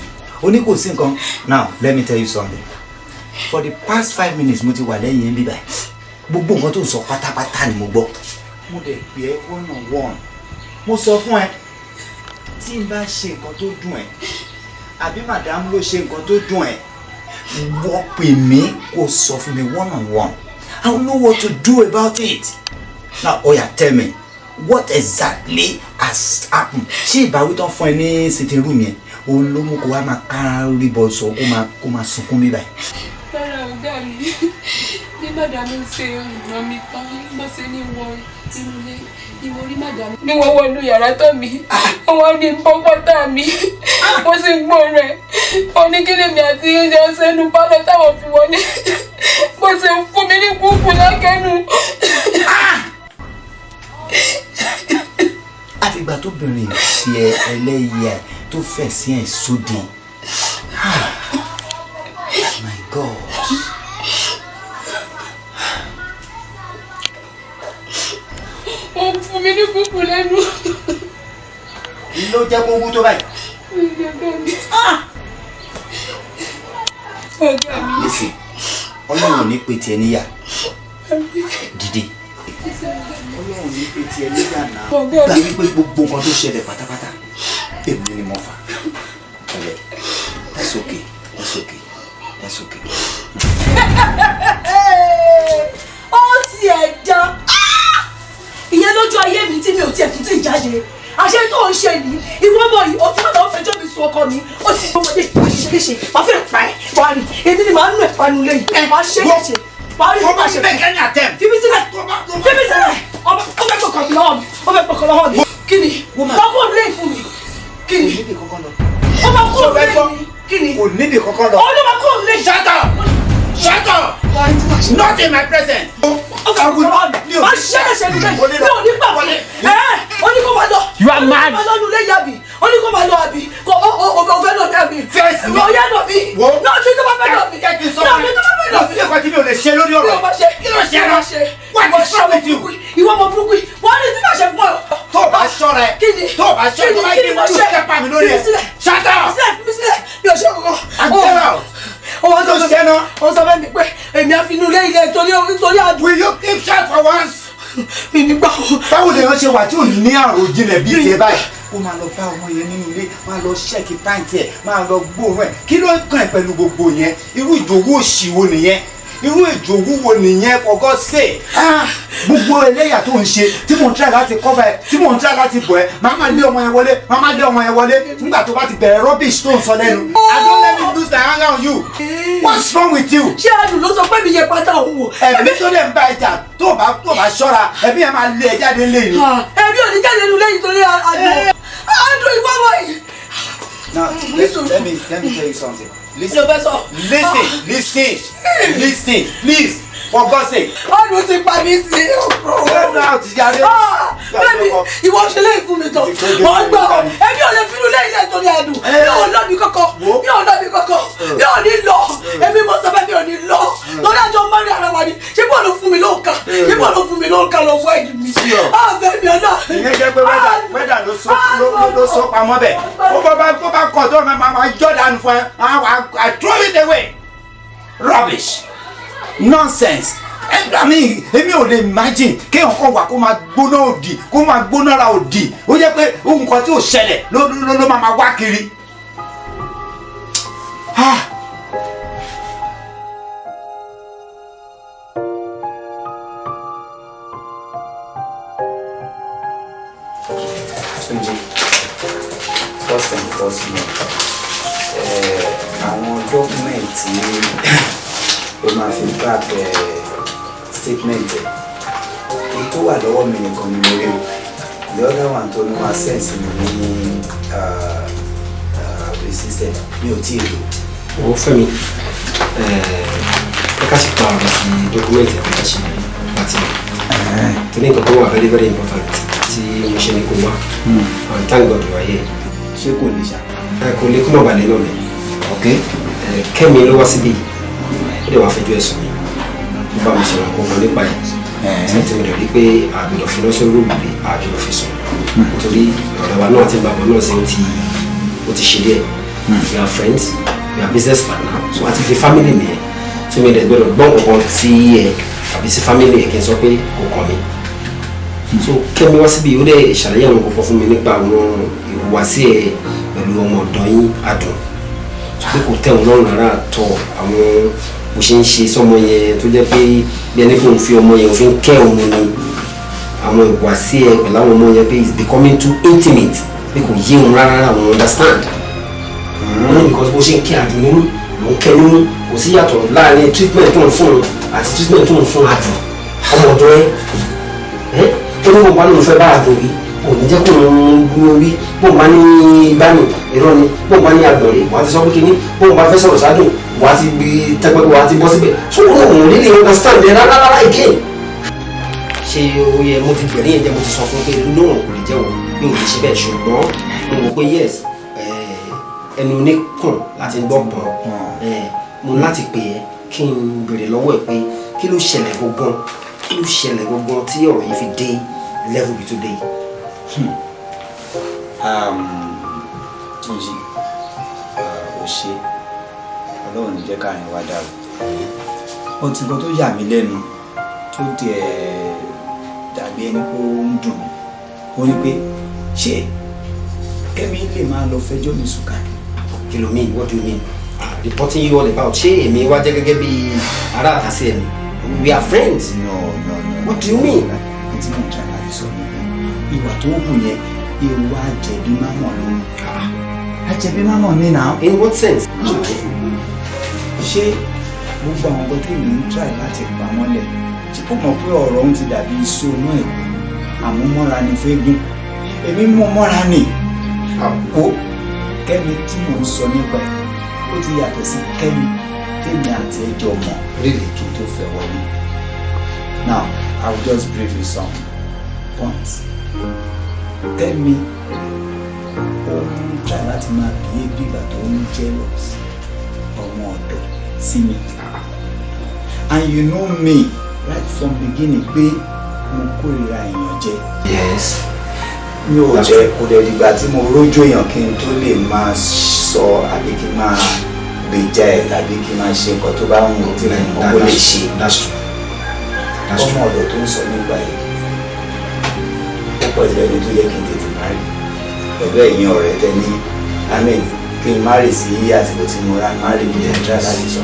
O ní kò sí nǹkan. Now, let me tell you something. For the past 5 minutes mo ti wà lẹ́yìn ẹ̀ bíbá ẹ̀. Gbogbo nǹkan tó ń sọ pátápátá ni mo gbọ́. Mo dẹ̀ pè ẹ́ one on one. Mo sọ fún ẹ tí n bá ṣe nǹkan tó dùn ẹ́ àbí madam ló ṣe nǹkan tó dùn ẹ́ wọ́n pè mí kó sọ fún mi one on one. I don't know what to do about it. Now oya tell me what exactly has happened. Ṣé ìbáwí tán fún ẹ ní sitting room yẹn òun ló mú kó wá máa kárí bọ́ sọ kó máa sunkún mi báyìí. Lára ọ̀gá mi bí màdàmú ṣe ràn mí tán bó ṣe ní wọ inú ilé ni mo rí màdàmú. Bí wọ́n wọ inú yàrá tó mi wọ́n ní pọ́pọ́tà mi mo sì gbọ́ rẹ̀ oníkílèmí àti ẹ̀jẹ̀ sẹ́nu pálọ̀ táwọn fi wọlé bó ṣe fún mi ní kúkú lákẹ́nu. Àfìgbà tó bìnrin sí ẹ ẹlẹ́yìí ẹ tó fẹ̀ sí ẹ sóde. My God. Ó fún mi ní kúkú lẹ́nu. Ló jẹ́ kó wú tó báyìí. Listen, Ọlọ́run ní pé tiẹ̀ níyà dìde. Ọlọ́run ní pé tiẹ̀ níyà náà. Gbà wípé gbogbo nǹkan tó ṣẹlẹ̀ pátápátá èmi ni mo fà. That's okay. That's okay. That's okay. Ó ti ẹ̀ dán. Ìyẹn lójú ayé mi tí mi ò tiẹ̀ tún ti jáde. Àṣẹ tó ń ṣe yìí, ìwọ ọmọ yìí, ó tún máa ń fẹjọ́ mi sùn ọkọ mi. Ó ti ṣe ọmọdé àṣìṣe, máa fẹ́ pa ẹ̀, wà ní. Èmi ni màá nù ẹ̀ panu lẹ́yìn. Máa ṣe léṣe. Máa rí ìfúnpá ṣe fẹ́. Fífi sílẹ̀. Fífi sílẹ̀. Ó fẹ́ pọkàn mi lọ́wọ́ mi. Ó fẹ́ pọkàn lọ́wọ́ mi. Kí ni? Wọ́n kúrò nílé ìfún mi. Kí ni? Ó máa kúrò nílé mi. Kí ni? Kò níbi kankan lọ. Ó ló máa kúrò nílé. Shut up! Shut up! Not in my presence. Má ṣe é ṣe nílé. Mi ò ní gbà wọlé. Ó ní kó máa lọ. You are mad. Ó ní kó máa lọ nulẹ̀ yàbí. Ó ní kó máa lọ àbí. Ó fẹ́ lọ bí àbí. Face me. Ó yá lọ bí. Náà tí tó bá fẹ́ lọ bí. Jẹ́ kí n sọ Náà fún tí mi. tó bá fẹ́ lọ bí. Lọ sí ẹ̀kọ́ tí mi ò lè ṣe lórí ọ̀rọ̀. Kí ló ṣe ẹ́ náà? What is wrong with you? Ìwọ ọmọ burúkú yìí. Wọ́n ní tí màá ṣe fún ọ. Tó o bá ṣọ́ra ẹ̀. Kí ni? Tó o bá ṣọ́ra ẹ̀. Tó bá Kí ni mo ṣe? ṣe pa mi lórí ẹ̀. Shut up! Fi mí sílẹ̀. Mi ò ṣe kankan. And get out. Ó Tó ṣe náà. sọ fẹ́ mi pé èmi á fi inú ilé ilé torí àdúrà. Will you keep shut for once? Mi nígbà wo. Báwo lè ṣe wà tí ò ní àròjinlẹ̀ bíi tiẹ̀ báyìí? Ó máa lọ bá ọmọ yẹn nínú ilé, máa lọ ṣẹ́ẹ̀kì pàǹtì ẹ̀, máa lọ gbóòórùn ẹ̀. Kí ló ń kàn ẹ́ pẹ̀lú gbogbo yẹn? Irú ìjòwó òṣì wo nìyẹn? Irú ìjòwó wo nìyẹn for God's sake? Gbogbo ẹlẹ́yà tó ń ṣe tí mò ń try láti cover ẹ, tí mò ń try láti bọ̀ ẹ́, máa máa lé ọmọ yẹn wọlé, máa máa lé ọmọ yẹn wọlé nígbà tó bá ti bẹ̀rẹ̀ rubbish tó ń sọ lẹ́nu. I don't let me lose my anger on you. What's wrong with you? Ṣé àdùn ló sọ pé mi yẹ pátá òun wò? Ẹ̀mí tó lè ń bá ẹja tó bá ṣọ́ra, ẹ̀mí yẹn máa lé ẹ jáde lé yìí. Ẹbí ò ní jáde nínú lẹ́yìn torí àdùn. Àdùn ìwọ wọ̀nyí. Now, let me tell you something. Listen, Professor. listen, please, for God's sake. Àdùn ti pa mí sí ọ̀pọ̀. Get out, Jare. Bẹ́ẹ̀ni, ìwọ ṣe lè fún mi tán. Wọ́n gbọ́, ẹbí ò lè fi inú lẹ́yìn lẹ́yìn torí àdùn. Mi ò lọ bí kọ́kọ́. Mi ò ní lọ. Ẹbí mo sọ fẹ́ mi ò ní lọ. Lọ́dọ̀ àjọ mọ́rin ara wa ni. Ṣé bọ́ọ̀ ló fún mi lóǹkà? Ṣé bọ́ọ̀ ló fún mi lóǹkà lọ́wọ́ ẹ̀dùn mi? Bẹ́ẹ̀ni ọ̀nà. Ìyẹn jẹ́ pé wẹ́dà ló sọ pamọ́ bẹ̀. Ó bá kọ̀ tó máa jọ́ dànù fún ẹ. I throw it away. Rubbish. Nonsense. Èmi ò lè imagine kéèyàn kan wà kó máa gbóná òdì kó máa gbóná ra òdì ó jẹ́ pé ohun kan tí ò ṣẹlẹ̀ ló máa wá kiri. First and foremost, àwọn dọ́kúmẹ̀ntì ó máa fi back statement èyí tó wà lọ́wọ́ mi nìkan ni mo rí o the other one tó ní wá sense mi ní resistant mi ò tí ì lò. Owó Fẹ́mi ẹ ká sì pa ọ̀rọ̀ sí dọ́kúmẹ̀ntì ẹ̀ ká ṣe pàtì tó ní nǹkan tó wà very very important tí mo ṣe ní kó wá and thank God wà yẹ. Ṣé kò lè ṣá? Kò lè kó mọ̀ balẹ̀ náà ni. Kẹ́mi ló wá síbí ó dẹ̀ wá fẹjọ́ ẹ̀sùn mi ó bá mi sọ̀rọ̀ gbogbo nípa ẹ̀ ṣe tí mo dẹ̀ rí pé àgbẹ̀dọ̀ fi lọ́sọ̀ rúùmù bí àgbẹ̀dọ̀ fi sọ̀rọ̀ nítorí ọ̀rẹ́ wa náà ti ń bàbọ̀ náà ṣe ó ti ṣe díẹ̀ we are friends we are business partner so àti fi family mi ẹ̀ tó mi dẹ̀ gbọ́dọ̀ gbọ́n kankan sí ẹ̀ àbí sí family ẹ̀ kí n sọ pé kò kàn mí so Kẹ́mi wá síbí ó dẹ̀ ṣàlàyé àwọn kọ̀ọ̀kan fún mi nípa àwọn ìhùwàsí ẹ̀ pẹ̀lú ọmọ ọ̀dọ́ yín Adùn pé kò tẹ̀ wọ́n lọ́rùn rárá tọ àwọn bó ṣe ń ṣe sọmọ yẹn tó jẹ́ pé bí ẹni kò ń fi ọmọ yẹn òfin kẹ́ òun ni àwọn ìhùwàsí ẹ̀ pẹ̀lú àwọn ọmọ yẹn pé it's becoming too intimate pé kò yé òun rárá àwọn understand wọ́n ní because bó ṣe ń kẹ́ Adùn nínú ló ń kẹ́ nínú kò sí yàtọ̀ láàrin treatment tó ń fún un àti treatment tó ń fún Adùn ọmọ ọ̀dọ́ ẹ̀ tó ní gbogbo àwọn olùfẹ́ bá Adùn rí òní jẹ́ kó ń gbúrò rí bóun bá ní ìbánu irọ́ ni bóun bá ní àgbọ̀nrín wàá ti sọ pé kíní bóun bá fẹ́ sọ̀rọ̀ sádùn wàá ti gbé tẹ́gbẹ́ wàá ti bọ́ síbẹ̀ so òun really understand ẹ̀ rárá again. ṣé o yẹ mo ti gbẹ̀rín ẹ̀jẹ̀ mo ti sọ fún pé lóun kò lè jẹ́wọ́ mi ò lè ṣe bẹ́ẹ̀ ṣùgbọ́n mo mọ̀ pé yes ẹnu oníkùn láti gbọ́ pọ̀n mo láti pè é kí n béèrè lọ́wọ́ ẹ̀ pé kí ló ṣẹlẹ̀ gbọ́n tí ọ̀rọ̀ yìí fi dé level bí tó dé yìí. Túnjí ò ṣe Ọlọ́run ní jẹ́ káàrin wá dàrú. Ó ti nǹkan tó yà mí lẹ́nu tó dẹ̀ dàbí ẹni pé ó ń dùn mí. Ó ní pé ṣé Kẹ́mi lè máa lọ fẹjọ́ mi sùn káàkiri. Kí ló mean? What do you mean? Reporting you all about ṣé èmi wá jẹ́ gẹ́gẹ́ bí ará àtàsí ẹ̀mí? We are friends. No. What do you mean? Tí mo jà láti sọ ní ìwà tó hù yẹn ìwà àjẹbí mámọ̀ ló ń. Àjẹbí mámọ̀ ní náà. In what sense? Ṣé gbogbo àwọn ọgbọ́n tí èmi ń try láti pa mọ́lẹ̀ tí kò mọ̀ pé ọ̀rọ̀ ń ti dàbí iṣu inú ẹ̀kọ́ àmúmọ́ra ni fẹ́gùn èmi mú mọ́ra ni àpò Kẹ́mi tí mò ń sọ nípa ẹ̀ ó ti yàtọ̀ sí Kẹ́mi tèmi àti ẹjọ́ mọ̀ Really? kí n tó fẹ́ wọlé. Now I will just brief you some points. Kẹ́mi ó ń try láti máa bí ebi ìgbà tó ń jealous ọmọ ọ̀dọ̀ sí mi. And you know me right from beginning pé mo kórìíra èèyàn jẹ. Yes. Mi ò jẹ́ kó dẹ̀ dìgbà tí mo rójú èèyàn kí n tó lè máa sọ àbí kí n máa gbèjà ẹ̀ tàbí kí n máa ṣe nǹkan tó bá ń wò tí mo kó lè ṣe. Ọmọ ọ̀dọ̀ tó ń sọ nígbà yìí ó pọ̀ sí ẹni tó yẹ kí n tètè má rí pẹ̀lú ẹ̀yin ọ̀rẹ́ tẹ ní amen kí n má rì sí àsìkò tí mo rà má rí ní ẹ̀dá láti sọ.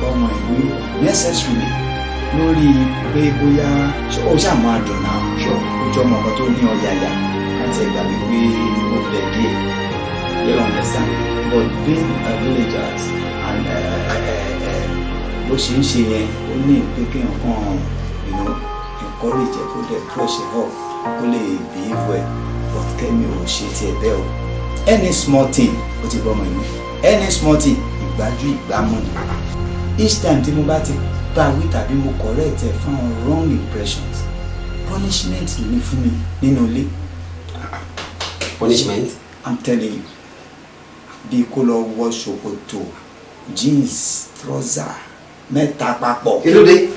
Ọmọ ìlú necessarily lórí pé bóyá ó ṣàmọ́ àdùn náà ojú ọmọ kan tó ní ọ̀yàyà láti ẹ̀gbà wípé ó lẹ̀ díẹ̀ you understand but being a villagers and bó ṣe ń ṣe yẹn ó ní pé kí nǹkan encourage ẹ kó dẹ̀ brush ẹ up kó lè behave well but Kẹ́mi ò ṣe tiẹ̀ bẹ́ẹ̀ o any small thing ó ti bọ́ ọmọ ìlú any small thing ìgbájú ìgbámú ni each time tí mo bá ti bá wí tàbí mo correct ẹ fún wrong impressions punishment ni fún mi nínú ilé. Punishment? I'm telling you bí kó lọ wọ ṣòkòtò jeans trouser mẹ́ta papọ̀. Kí ló dé?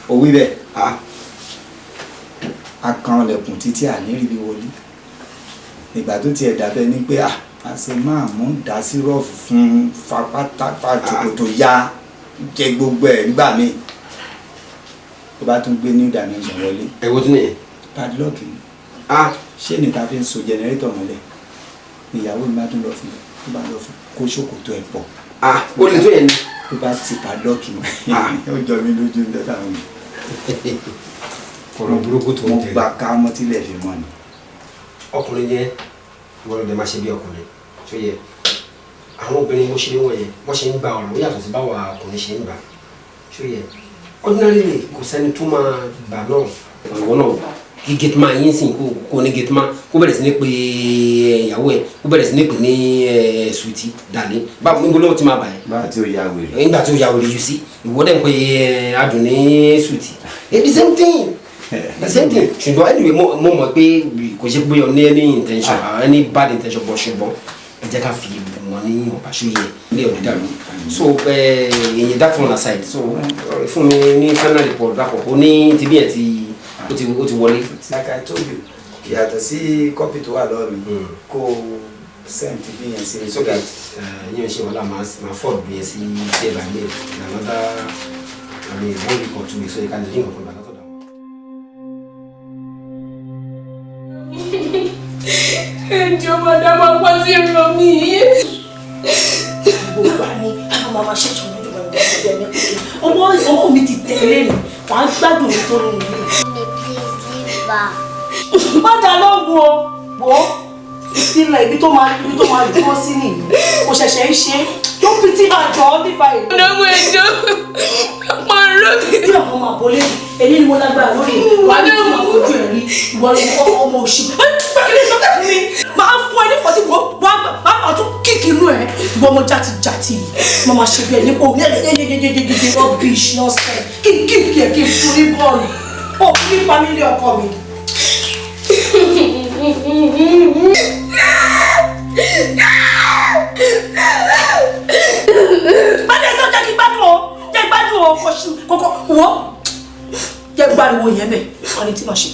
Ó wí bẹ́ẹ̀ akanlẹ̀kùn títí àníríbi wọlé ìgbà tó tiẹ̀ dàbẹ́ ni pé àṣẹ máa mú dásírọ̀ fún fapátápá ṣòkòtò ya jẹ gbogbo ẹ̀ nígbà míì tó bá tún gbé new dimension wọlé. Ẹ wo tún nìyẹn? Padlock ni. Ṣé ní ta fi ń so generator mọ́lẹ̀ ìyàwó mi bá tún lọ fún tó bá lọ fún kó ṣòkòtò ẹ̀ pọ̀. Ó lè tó yẹn ni. Tó bá ti padlock mọ́ ó jọ mí lójú ní tẹ́tà mi. Ọ̀rọ̀ burúkú tó ń tẹ̀lé. Mo gba ká mọ́tílẹ̀ fi mọ́ ni. Ọkùnrin yẹn wọ́n lọ́dẹ máa ṣe bí ọkùnrin tó yẹ àwọn obìnrin mo ṣe wọ́n yẹn wọ́n ṣe ń gba ọ̀rọ̀ ó yàtọ̀ sí báwa ọkùnrin ṣe ń gbà tó yẹ ordinarily kò sẹ́ni tó máa gbà náà ìwọ náà kí gateman yín sìn kó ní gateman kó bẹ̀rẹ̀ sí ní pé ìyàwó ẹ̀ kó bẹ̀rẹ̀ sí ní pè ní sweetie dàní báwo níbo lọ́wọ́ ti máa bà ẹ́. Nígbà tí ó ya wèrè. Nígbà tí ó ya wèrè yìí sí ìwọ dẹ̀ ń pè adùn ní sweetie the same thing the same thing ṣùgbọ́n anyway mo mọ̀ pé kò ṣe pé o ní any intention any bad intention bọ̀ ṣùgbọ́n ẹ jẹ́ ká fi wọn ní ọ̀bà ṣó yẹ ilé ọ̀dẹ dàrú so ìyẹn that one aside so fún mi ní final report lápapọ̀ ní tibí ẹ̀ ó ti wọlé. Like I told you yàtọ̀ sí copy tó wà lọ́wọ́ mi kó send bí yẹn sí mi so that yíyan ṣe wọlé máa ford bí yẹn sí ẹ̀ bá yẹn another I mean 1 week or 2 weeks so you can drink ọ̀pọ̀ ìgbà látọ̀ dà. Ìjọba dábà pọ̀ sí ìrọ̀ mi. Gbogbo àní àwọn máa ṣe ìjọba ìjọba ìjọba ìjọba ìjọba ọmọ mi ti tẹ̀lé mi wàá gbádùn mi tó rìn mí. Má dá lọ́gùn o wò ó ìsílẹ̀ ibi tó máa dúró sí nìyí kò ṣẹ̀ṣẹ̀ ń ṣe tó fi tí àjọ nípa ìlú. Ọ̀dọ́mọ ẹjọ́ máa ń rọ́ mi. Bí àwọn ọmọ àbọ̀lé èyí ni mo lágbára lórí wà á ní tí màá fojú ẹ̀ rí ìwọ ni ọmọ òṣì. Bákẹ́lẹ́ sọ́kẹ́ fún mi máa ń fún ẹ ní fọ́tí wọ́n máa tún kíkì inú ẹ̀ ìwọ ọmọ jàtijàti mo máa ṣe bí ẹ nípò yẹ́yẹ́yẹ́yẹ́yẹ́yẹ́ rubbish nonsense kí n kíkì ẹ̀ kí n fún ní bọ́ọ̀lù ó ní family ọkọ mi. Bákẹ́lẹ́ sọ́kẹ́ kí gbádùn o kókó wọ́ jẹ́ gbáriwo yẹn bẹ́ẹ̀ wọ́n ní tí màá ṣe.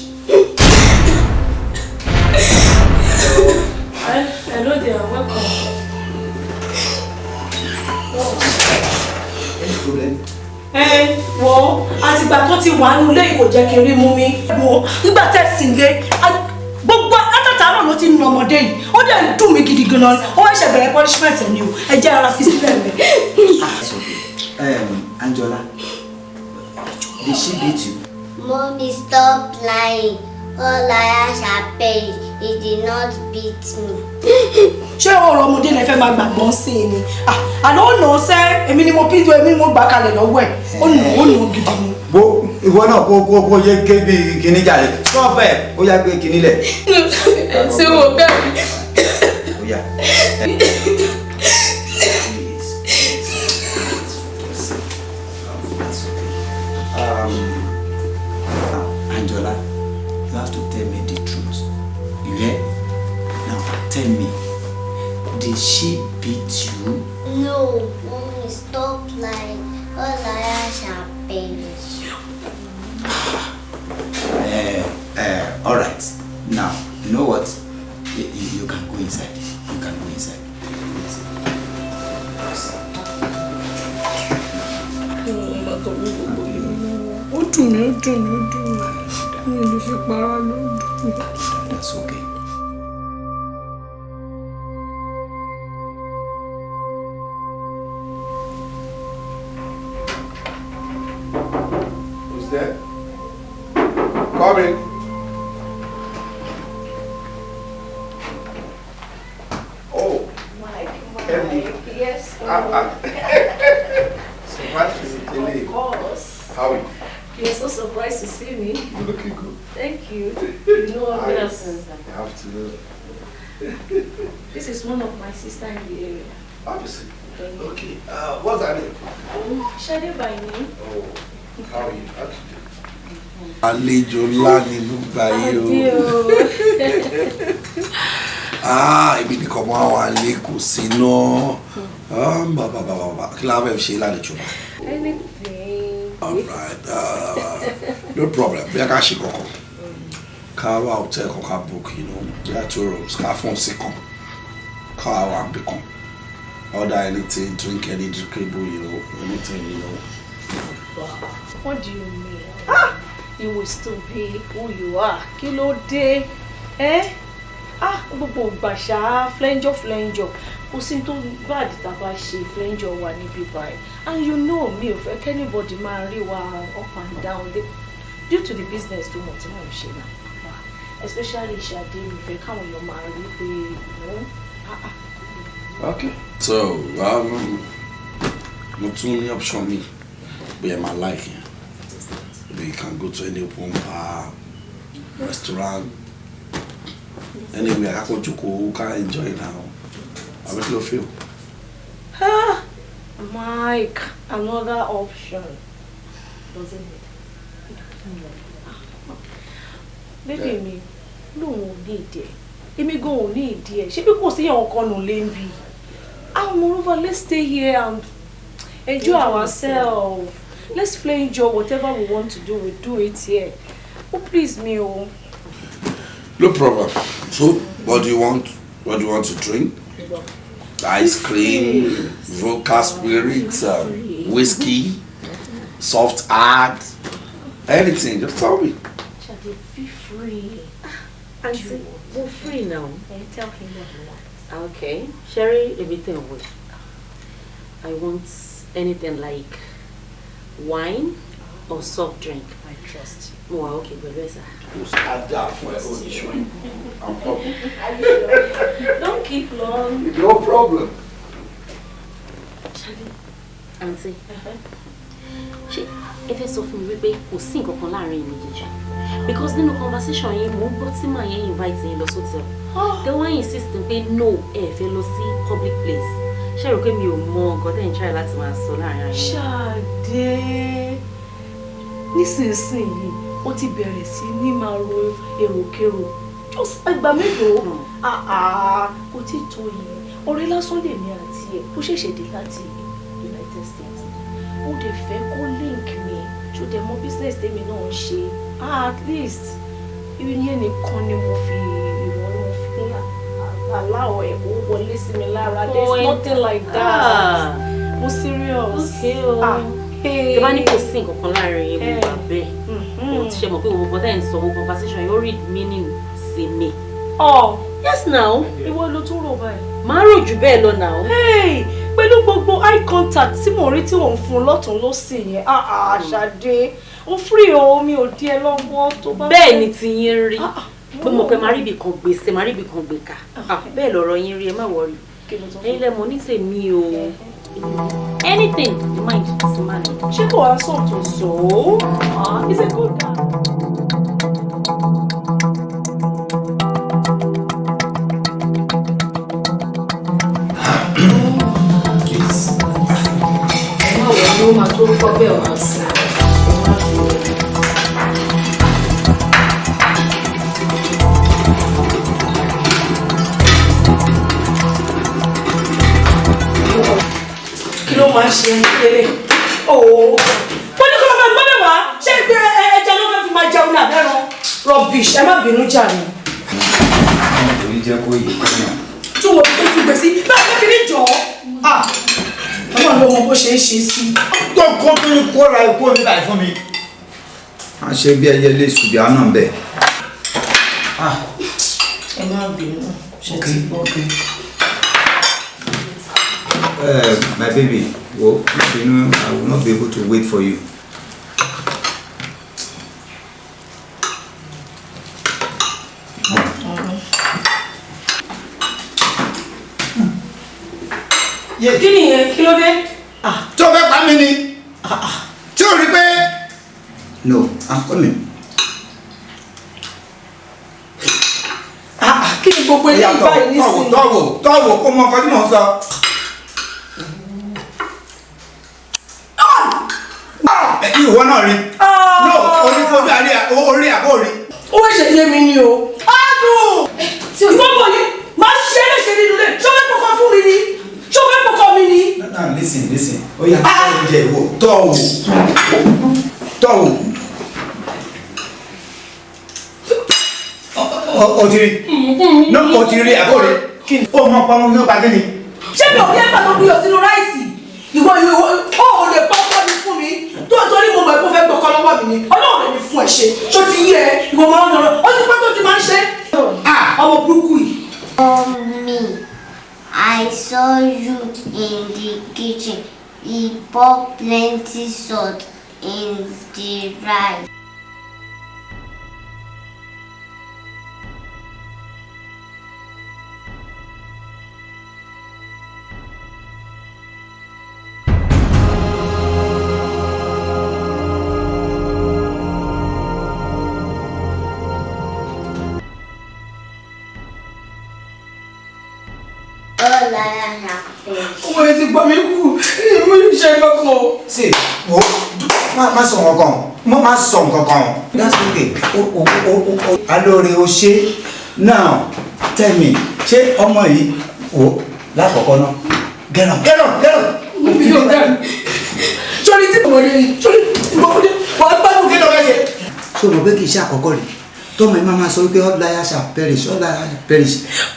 problem? Wo àtìgbà tó ti wà nínú ilé ìkò jẹ́ kí n rí mú mi. Wo nígbà tẹ̀sí ilé gbogbo látàtàrọ̀ ló ti nà ọmọdé yìí ó dẹ̀ ń dùn mí gidi gan-an ó wá ṣe bẹ̀rẹ̀ punishment ẹ̀ ni o ẹ jẹ́ ara fi sílẹ̀ mi. Angela, did she beat you? Mommy, stop lying. All liars are paid. He did not beat me. Ṣé ọ̀rọ̀ ọmọdé lẹ fẹ́ máa gbàgbọ́ sí i ni? Àná ó nà ó sẹ́, èmi ni mo bí èmi ni mo gbà kalẹ̀ lọ́wọ́ ẹ̀. Ó nà gidi ni. Bó ìwọ náà kó yé ké bí kinní jáde. Stop ẹ̀, ó yá gbé kinní lẹ̀. Ṣé wo bẹ́ẹ̀ ni? Ó yá. Angela, you have to tell me the truth. You hear? Now tell me, did she beat you? No, Mommy, stop lying. All liars are paid. All right. Now, you know what? You can go inside. You can go inside. Ó dùn mí. Mi ò lè fi para ló dùn mí. That's okay. Who's there? Come in. Oh, Mike. Yes. Surprised to see you. Of course. How are you? You're so surprised to see me. You're looking good. Thank you. You know I'm You gonna. have to know. This is one of my sister in the area. Obviously. Okay. What's her name? Shade by name. Oh, how are you? How to do? Àlejò ńlá nínú báyìí o. Ibi nìkan mọ́ àwọn àlékún sínú. Bàbá kí la fẹ́ ṣe lálejò bá? Anything. Alright. No problem. Bí a ká ṣe kankan. Ká wá hotel kan ká book, you know. There are 2 rooms. Ká fún sí kan. Ká wá bí kan. Order anything, drink any drinkable, you know, anything, you know. What do you mean? You will still be who you are. Kí ló dé? Gbogbo gbàṣà flenjo. Kò sí tó bad tá bá ṣe flenjo wà níbí báyìí. And you know me, ò fẹ́ anybody máa rí wa up and down due to the business tó mọ̀ tí mo ṣe náà. Especially Ṣadé, mi fẹ́ káwọn èèyàn máa rí pé, you know. Okay. So, mo tún ní option mi, but I might like it. Maybe you can go to any open bar, restaurant, anywhere. I can go, can enjoy now. How much do you feel? Mike, another option. Doesn't it? Baby mi, lóun ò ní ìdí ẹ̀. Èmi gan ò ní ìdí ẹ̀. Ṣé bí kò sí àwọn kan nù lé ń bí? Moreover, let's stay here and enjoy ourselves. Let's enjoy whatever we want to do. We do it here. Oh, please, me, oh. No problem. So, what do you want? What do you want to drink? Ice cream, vodka spirits, whiskey, soft hard, anything. Just tell me. Shadi, be free. Auntie, we're free now. Tell him what you want. Okay. Sherry, everything away. I want anything like wine or soft drink. I trust you. Oh, okay, but where's that? I'm problem. Don't keep long. No problem. Shadi, Auntie. If it's so fun, we pay kò sí nǹkan kan láàrin méjèèjì. Because nínú conversation yẹn mo gbọ́ tí màá yẹn invite yín lọ hotel. They wọ́n insist pé no, fẹ́ lọ sí public place. Ṣé rò pé mi ò mọ nǹkan tẹ́ ń try láti máa sọ láàrin ayé? Ṣadé, nísinsìnyí ó ti bẹ̀rẹ̀ sí ní máa ro èròkérò. Just ẹgbà mélòó? Kò tí tó yìí. Ọ̀rẹ́ lásán lèmi àti ẹ̀ ó ṣẹ̀ṣẹ̀ dé láti United States. Ó dẹ̀ fẹ́ kó link mi ṣó dẹ̀ mọ business tèmi náà ń ṣe. At least ìyẹn nìkan ni mo fi aláwọ̀ ẹ̀ ó wọlé sí mi lára. There's nothing like that. Mo serious. Okay o. Tó bá ní kò sí nǹkan kan láàrin yín mo gbà bẹ́ẹ̀. Mo ti ṣe mọ̀ pé gbogbo bọ́dá ẹ̀ ń sọ gbogbo conversation yóò read meaning sí mi. Oh, yes now. Ìwọ ló tún rò báyìí. Màá rò jù bẹ́ẹ̀ lọ now. Hey, pẹ̀lú gbogbo eye contact tí mo rí tí òun fún lọ́tún lósì yẹn. Ṣadé. Ó free o, mi ò díẹ̀ lọ́wọ́ tó bá. Bẹ́ẹ̀ ni ti yín rí. Pé mo pé máa rí ibì kan gbèsè, máa rí ibì kan gbèkà. Bẹ́ẹ̀ lọ̀rọ̀ yín rí, ẹ má worry. Ẹ̀yin lẹ mọ̀ ní tèmi o. Anything you mind is mine. Ṣé kò wá sọ̀tún so? It's a good guy. Ló máa tó kọ́ bẹ́ẹ̀ wá sí. Kí ló máa ń ṣe lélẹ̀? Wọ́n ní kí ló máa gbọ́dọ̀ wá? Ṣé ìgbé ẹja ló fẹ́ fi máa jẹun ní abẹ́rán? Rubbish, ẹ má bínú jàre. Àwọn òbí jẹ́ kó yìí kọ́nà. Tí wọ́n tó ti gbèsè, bá a kékeré jọ. Ọmọ ló mọ bó ṣe ń ṣe sí. Tó kó tó ní kó ra ikú omi láì fún mi. A ṣe bí ẹyẹ lé ṣùgbọ́n àná ń bẹ̀. Ẹ má bínú, ṣe ti gbọ́. My baby, well, you know, I will not be able to wait for you. Kí ni yẹn? Kí ló dé? Tó fẹ́ pa mí ni. Tí o rí pé. No, I'm coming. Kí ni gbogbo ilé ìgbà yìí nísìnyí? Tọ́wọ̀ kó mọ ọkọ tí mò ń sọ. Ìwọ náà rí. No, onífọ́bí orí àbó rí. Ó wá ṣe yé mi ni o. Adùn! Ìfọ́bọ̀ yìí máa ń ṣe é léṣe nínú ilé. Ṣé o fẹ́ pọkàn fún mi ni? Ṣé o fẹ́ pọkàn mi ni? Listen. Ó yá oúnjẹ ìwò tọ́wọ̀. O ti rí. No, o ti rí àbó rí. Ó mọ pamọ́ ní ọba gíní. Ṣé mi ò ní ẹ̀ka ló bí o sínú ráìsì? Ìwọ ò lè pọ́pọ́ mi fún mi. Torí mo mọ̀ ẹ́ kó fẹ́ gbọ́kọ́ lọ́wọ́ mi ni. Ọlọ́run lè ní fún ẹ ṣe. Ṣó ti yé ẹ? Ìwọ máa ń lọ. Ó ti pẹ́ tó ti máa ń ṣe. Ọmọ burúkú yìí. Mommy, I saw you in the kitchen. He poured plenty salt in the rice. Ọmọ yẹn ti gbọ́ mi kú. Mo ní ṣe kankan o. Sí, wo má sọ nǹkan kan. Má sọ nǹkan kan. That's okay. Alóore o ṣe. Now, tell me, ṣé ọmọ yìí wò lákọ̀ọ́kọ́ náà? Get up. Mo fi yóò dá. Sọ́ni tí mo rí sọ́ni ìmọ̀kúndé wà á gbádùn kí ló fẹ́ ṣe. Ṣé o mọ̀ pé kì í ṣe àkọ́kọ́ rẹ̀? Tọ́mọ ẹ máa sọ wípé all liars shall perish.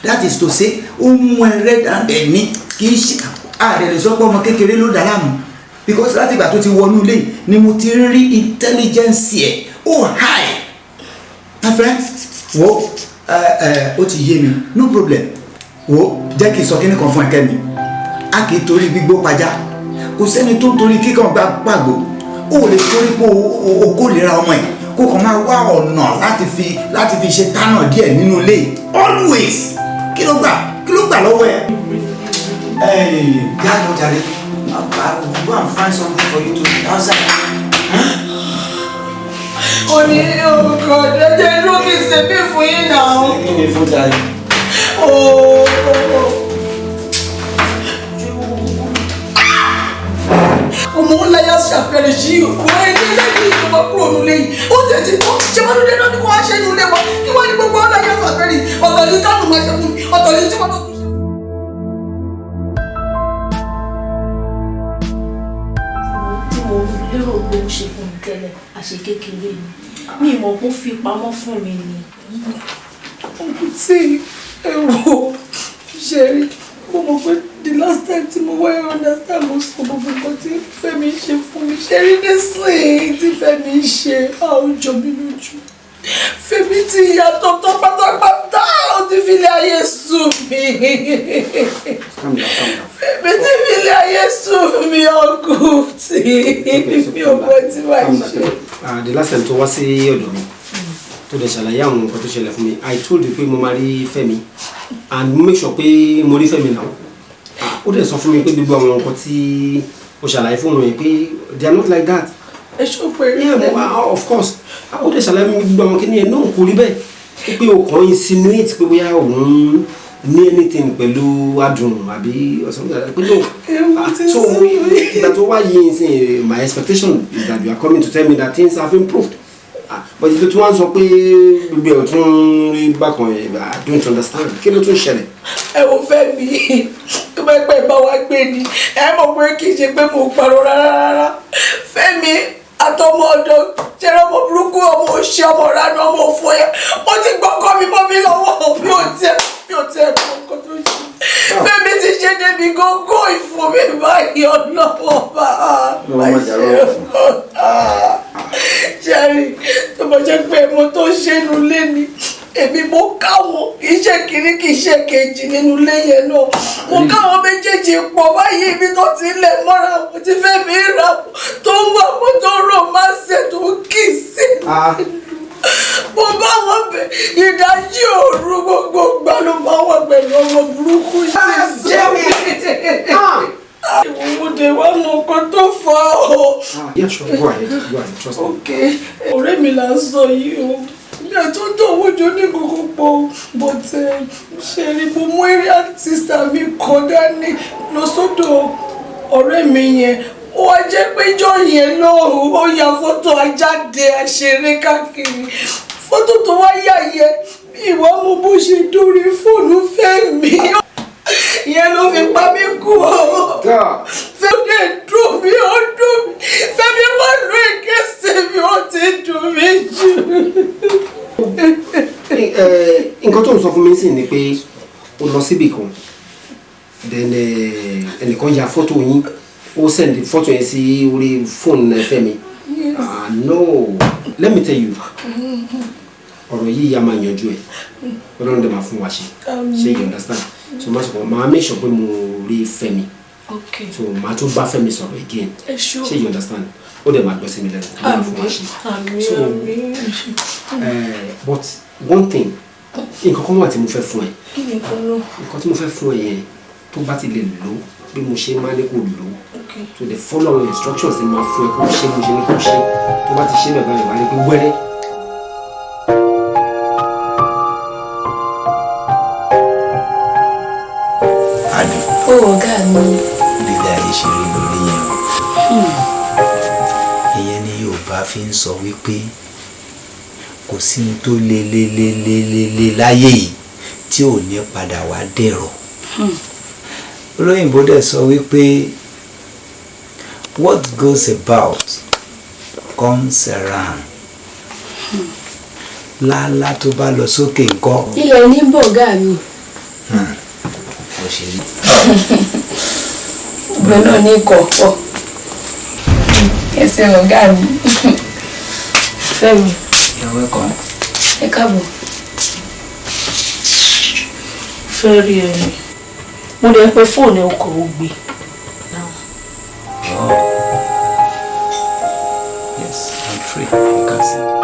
That is to say, ó mú ẹ red-handed ní kì í ṣe àdẹ̀lẹ̀ sọ pé ọmọ kékeré ló dára mú. Because láti ìgbà tó ti wọnú ilé ni mo ti rí intelligence ẹ̀ ó high. My friend, wo ó ti yé mi, no problem. Wo jẹ́ kí n sọ kíní kan fún ẹ̀kẹ́ mi. A kì í torí gbígbó pajá. Kò sẹ́ni tó ń torí kíkan gba pàgbó. O lè torí pé o kórìíra ọmọ ẹ̀. Kó kàn máa wá ọ̀nà láti fi ṣe tánà díẹ̀ nínú ilé. Always! Kí ló gbà lọ́wọ́ ẹ? Jáde jàre. I will go and find something for you to eat outside. O ní ọkọ̀ jẹ́jẹ́ ló kì í ṣe bí fún yín náà. Kí ni fún jàre? Ọmọ ńlá yà ṣàpẹẹrẹ sí ọmọ ẹni lẹ́yìn ìjọba kúrò nílé yìí. Ó tẹ̀sí tó ṣe máa ń dé náà ní kó wá ṣe nílé wa. Kí wọ́n ní gbogbo ńlá yà ṣàpẹẹrẹ ọ̀tọ̀ ní kánú máa ṣe fún mi, ọ̀tọ̀ ní tí wọ́n náà tún ṣe. Tí mo lérò pé ó ṣe fún mi tẹ́lẹ̀, àṣẹ kékeré ni. Mi mọ̀ pé ó fi pamọ́ fún mi ni. Tí ẹ̀wọ̀ ṣe rí mo mọ̀ pé the last time tí mo wá understand mo sọ gbogbo nǹkan tí Fẹ́mi ṣe fún mi ṣe rí nísìnyí tí Fẹ́mi ṣe àwùjọ mi lójú. Fẹ́mi ti yàtọ̀ tán pátápátá ó ti fi ilé ayé sú mi. Fẹ́mi ti fi ilé ayé sú mi ọkùn tí mi ò gbọ́ tí wàá ṣe. The last time tó wá sí ọ̀dọ̀ mi tó dẹ̀ ṣàlàyé àwọn nǹkan tó ṣẹlẹ̀ fún mi I told you pé mo máa rí Fẹ́mi and make sure pé mo rí Fẹ́mi náà ó dẹ̀ sọ fún mi pé gbogbo àwọn nǹkan tí ó ṣàlàyé fún mi pé they are not like that. ẹ ṣó pé yeah of course ó dẹ̀ ṣàlàyé mi gbogbo àwọn kìnìyàn náà kò rí bẹ́ẹ̀ pé o kàn insinuate pé bóyá òun ní anything pẹ̀lú adùn àbí ọ̀sán pé no so ìgbà tó wá yìí nsìn my expectation is that you are coming to tell me that things have improved. But ìdí tí wọ́n sọ pé gbogbo ẹ̀ tún rí bákan I don't understand kí ló tún ṣẹlẹ̀. ẹ ò fẹ́ mi tó bá pẹ́ bá wa gbé ni ẹ mọ̀ pé kì í ṣe pé mo parọ́ rárá Fẹ́mi àtọmọ ọ̀dọ̀ ṣẹlẹ̀ ọmọ burúkú ọmọ òṣì ọmọ ìranu ọmọ òfò yẹn ó ti gbọ́kọ́ mi mọ́ mi lọ́wọ́ mi ò tiẹ̀ kọ́ nǹkan tó ṣe Fẹ́mi ti ṣe débi gógó ìfún mi báyìí ọlọ́wọ́ bá ṣẹ́rí tó bá jẹ́ pé mo tó ṣe inú ilé ni èmi mo káwọn kì í ṣe kìíní kì í ṣe kejì nínú ilé yẹn náà mo káwọn méjèèjì pọ̀ báyìí ibi tó ti lẹ̀ mọ́ra mo ti fẹ́ mi rà tó ń wà mo tó rò má ṣe tó kì í sí mo bá wọn bẹ ìdájí òru gbogbo gbà ló bá wọn pẹ̀lú ọmọ burúkú yìí jẹ́ mi. Ìwúde wa mọ nǹkan tó fà á o. Yeah, sure. Go ahead. Trust me. Okay. Ọ̀rẹ́ mi là ń sọ yìí o. Mi àti tó owó jọ ní gbogbo pọ̀ but ṣe ni mo mú area sister mi kan dání lọ sọ́dọ̀ ọ̀rẹ́ mi yẹn. Ó wá jẹ́ pé ìjọ yẹn lọ́hùn ó ya fọ́tò ajáde àṣeré káàkiri. Fọ́tò tó wá yà yẹ ìwà mo bó ṣe dórí fóònù Fẹ́mi. Ìyẹn ló fi pa mí kú o. Fẹ́mi dùn mí ó dùn mí. Fẹ́mi wá lọ ìkẹsẹ̀ mi ó ti dùn mí jù. Nǹkan tó ń sọ fún mi sì ni pé o lọ síbì kan then ẹnìkan ya fọ́tò yín ó send fọ́tò yẹn sí orí fóònù Fẹ́mi. No, let me tell you ọ̀rọ̀ yìí yá máa yanjú ẹ̀ Ọlọ́run dẹ̀ máa fún wa ṣe you understand so máa sọ̀rọ̀ máa make sure pé mo rí Fẹ́mi so máa tún bá Fẹ́mi sọ̀rọ̀ again ṣé you understand ó dẹ̀ máa gbọ́ sí mi lẹ́nu máa fún wa ṣe so but one thing nǹkan kan wà tí mo fẹ́ fún ẹ nǹkan tí mo fẹ́ fún ẹ yẹn tó bá ti lè lò bí mo ṣe máa ní kó lò so the follow instructions ni máa fún ẹ kó ṣe mo ṣe ní kó ṣe tó bá ti ṣe bẹ̀ báyìí wà á rí pé wẹ́rẹ́. ọ̀gá mi. Dídá ayé ṣe rí lórí yẹn o. Ìyẹn ni Yorùbá fi ń sọ wípé kò sí ní tó le láyé yìí tí ò ní padà wá dẹ̀rọ̀. Olóyìnbó dẹ̀ sọ wípé what goes about comes around. Lálá tó bá lọ sókè ńkọ́. Ilẹ̀ ní bọ̀gá mi. Ìgbẹ́ náà ní kọ̀ọ̀kọ̀. Ẹsẹ̀ ọ̀gá mi. Fẹ́mi. You're welcome. Ẹ káàbọ̀. Fẹ́ rí ẹ ni. Mo lè pe fóònù ọkọ̀ ògbé. Oh. Yes, I'm free. You can see.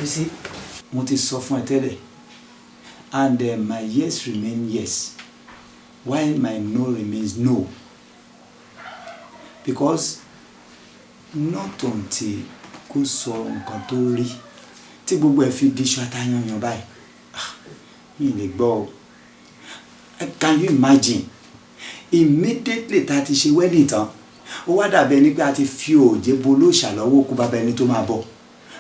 You see, mo ti sọ fún ẹ tẹ́lẹ̀ and my yes remain yes while my no remains no because not until kó sọ nǹkan tó rí tí gbogbo ẹ fi di iṣu atayanyan báyìí mi lè gbọ́ o. Can you imagine immediately tá a ti ṣe wedding tán ó wá dàbí ẹni pé a ti fi òjé bo lóòṣà lọ́wọ́ kó bàbá ẹni tó máa bọ̀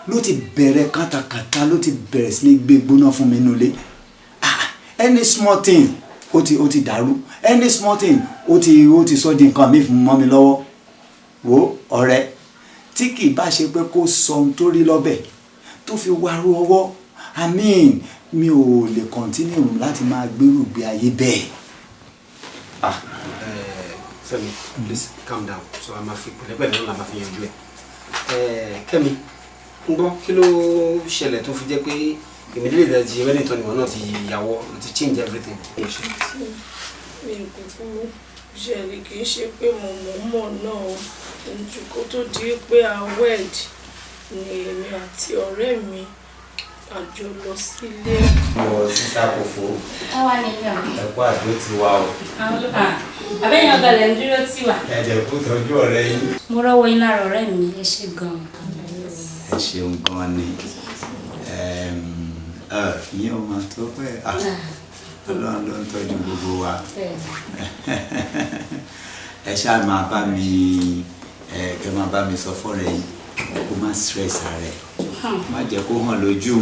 ló ti bẹ̀rẹ̀ kátàkátà ló ti bẹ̀rẹ̀ sí ní gbé gbóná fún mi nulẹ̀ any small thing ó ti dàrú any small thing ó ti sọ di nǹkan mi fún mọ́ mi lọ́wọ́ wo ọ̀rẹ́ tí kì í bá ṣe pé kó sọ ohun tó rí lọ́bẹ̀ tó fi wárú ọwọ́ I mean mi ò lè continue láti máa gbérù gbé ayé bẹ́ẹ̀. Fẹ́mi, please calm down so a máa fi pẹ̀lẹ́pẹ̀lẹ́ náà la máa fi yanjú ẹ̀. Kẹ́mi ń gbọ́ kí ló ṣẹlẹ̀ tó fi jẹ́ pé ìmìlẹ̀ ìdá ti wedding tán ìwọ náà ti yàwó ti change everything. mi kò fún ṣẹlẹ̀ kì í ṣe pé mo mọ̀ náà ojú kó tó di pé a wed ni èmi àti ọ̀rẹ́ mi àjọ lọ sílé. Sísá kò fò. Àwa nìyẹn. Ẹ̀kọ́ àdó ti wá o. Àbẹ́yẹn ọ̀gẹ̀lẹ̀ ń dúró tì wá. Ẹ̀jẹ̀ kó tọ́jú ọ̀rẹ́ yín. Mo rọ́wọ́ yín lára ọ̀rẹ́ mi, ẹ ṣé gan-an. Ẹ ṣeun gan ni. Ìyẹn ò máa tó pẹ́. Ọlọ́run ló ń tọ́jú gbogbo wa. Ẹ ṣáà máa bá mi sọ fọ́rẹ́ yín kó má stress rẹ̀. Má jẹ́ kó hàn lójú.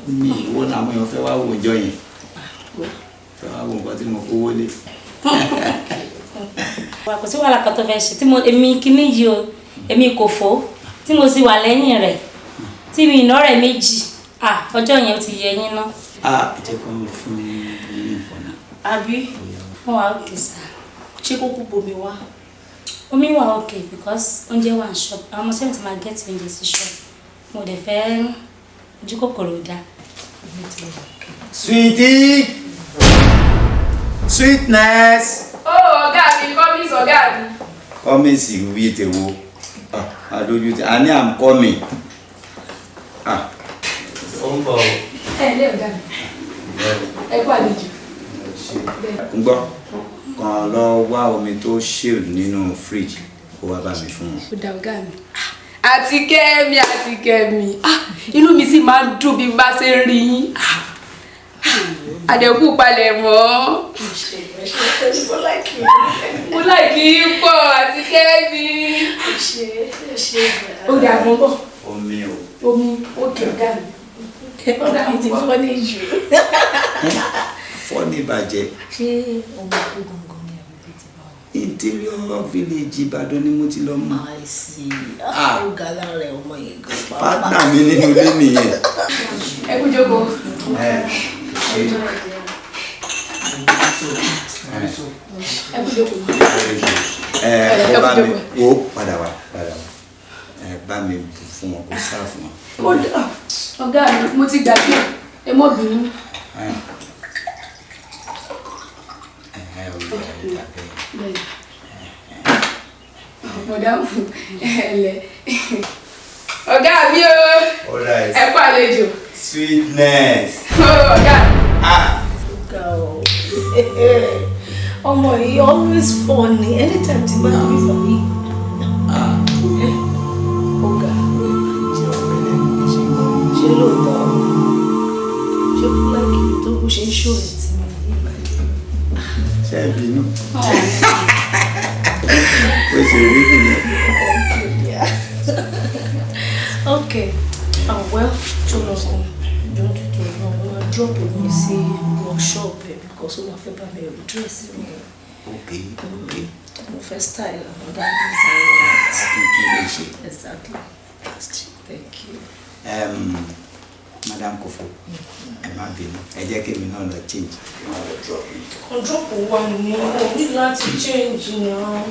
Mi ìwọ làwọn èèyàn fẹ́ wá wò ọjọ́ yẹn. Fẹ́ wá wò nǹkan tí mo kówó lé. Kò sí wàhálà kan tó fẹ́ ṣe èmi kíní yìí o èmi kò fò tí mo sì wà lẹ́yìn rẹ̀ tí mi ìná rẹ̀ méjì ọjọ́ yẹn ti yẹ yín ná. Jẹ́ kó fún mi ní ìfọ̀nà. Àbí wọ́n wà òkè sá. ṣé kó kú bomi wá? Omi wà òkè because oúnjẹ wà ní shop àwọn ọmọ sẹ́yìn tí máa get oúnjẹ sí shop mo dẹ̀ fẹ́ ojú kòkòrò dá. Sweetie! Sweetness! Ọ̀gá mi, kọ́mísì ọ̀gá mi. Kọ́mísì wí tèwo. Adójútì, I am coming. Ó ń bọ̀ o. Lé ọ̀gá mi. Ẹ kú àlejò. Ń gbọ́, kàn lọ wá omi tó chill nínú fridge kó wá bá mi fún wọn. Ó dá ọ̀gá mi. Àti kẹ́mi. Inú mi sì máa ń dùn bí n bá ṣe ń rí yín. Àdẹ̀kù palẹ̀ mọ́. Mo láìkí pọ̀ àti kẹ́mi. Ó dà mọ́ bọ̀. Omi o. Omi ó kẹ̀ ọ̀gá mi. Ọ̀gá mi ti fọ́ ní jù. Fọ́ ní ìbàjẹ́. Ṣé ọmọ tó gangan ni àbí ti bá wọn? Interior village Ìbàdàn ni mo ti lọ mú. I see. Ó ga lára ọmọ yìí gan. Pátá mi nínú ilé nìyẹn. Ẹ kú jókòó. Ẹ kú jókòó. Ó bá mi ó padà wá. Bá mi bù fún wọn kó sáà fún wọn. Ọ̀gá mi, mo ti gbàgbé. Ẹ mọ́ bínú. Mọ̀dámù ẹ̀lẹ́. Ọ̀gá mi o. Ẹ kú àlejò. Sweetness. Ọ̀gá. Ọmọ yìí always funny anytime tí bá rí for me. Ọ̀gá. Ṣé lóòótọ́? Ṣé fún láìkì tó bó ṣe ń ṣó ẹ̀ tí mo ní ìbàdí? Ṣé ẹ bínú? Ó ṣe rí nìyẹn. Okay. Well, Joloko, don't do no. I'll drop me see workshop because we have to buy dress. Okay. My first style and that design. Exactly. Thank you. Madam Kofo, ẹ má bínú. Ẹ jẹ́ kí èmi náà lọ change. Drop one ni mo ní láti change náà.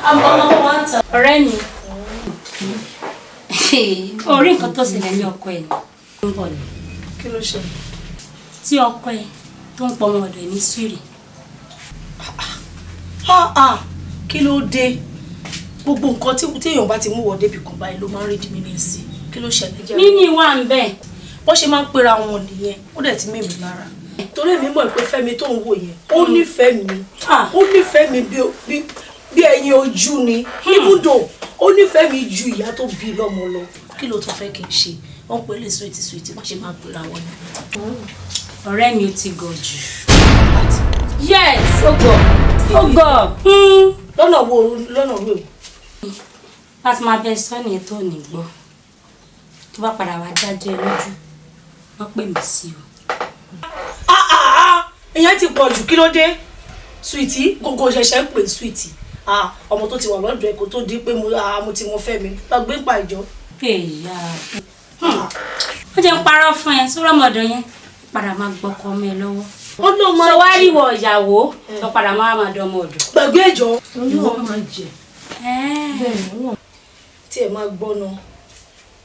I'm one time. Ọ̀rẹ́ mi orí nǹkan tó ṣẹlẹ̀ ní ọkọ ẹ̀ ló ń bọ̀ ni. Kí ló ṣe? Tí ọkọ ẹ̀ tó ń pọmọ ọ̀dọ̀ ní Sweden. Kí ló dé? Gbogbo nǹkan tí èèyàn bá ti mú wọ débi kan báyìí ló máa ń rí dìmí ní sí. Kí ló ṣẹlẹ̀ jẹ́? Mímí wà ń bẹ̀. Wọ́n ṣe máa ń pera wọn nìyẹn. Ó dẹ̀ ti mímì lára. Torí èmi mọ̀ pé Fẹ́mi tó ń wò yẹn. Ó nífẹ̀ẹ́ mi. Ó nífẹ̀ẹ́ mi bí ẹyin ojú ni. Even though ó nífẹ̀ẹ́ mi ju ìyá tó bí lọ́mọ lọ. Kí ló tún fẹ́ kí n ṣe? Wọ́n pè é lè sweet wọ́n ṣe máa ń pera wọn ni. Ọ̀rẹ́ mi ó ti gọ̀ jù. Yes, ó gọ̀. Lọ́nà wo? Láti máa bẹ sọ́ni tó ní gbọ́. Tó bá padà wá dájọ́ ẹ lójú, wọ́n pè mí sí o. ìyẹn ti pọ̀ jù kí ló dé sweetie gbogbo ṣẹ̀ṣẹ̀ ń pè sweetie ọmọ tó ti wà lọ́dọ̀ ẹ̀ kó tó di pé mo ti mọ fẹ́ mi gbàgbé ń pa ìjọ. èyà ó jẹ́ ń parọ́ fún ẹ sọ́rọ́ ọmọdé yẹn padà máa gbọ́kọ ọmọ ẹ lọ́wọ́ ó ló máa sọ wá ríwọ ìyàwó lọ padà máa dán ọmọ ọ̀dọ̀. gbàgbé ìjọ olúwa máa jẹ tí ẹ máa gbọ́nà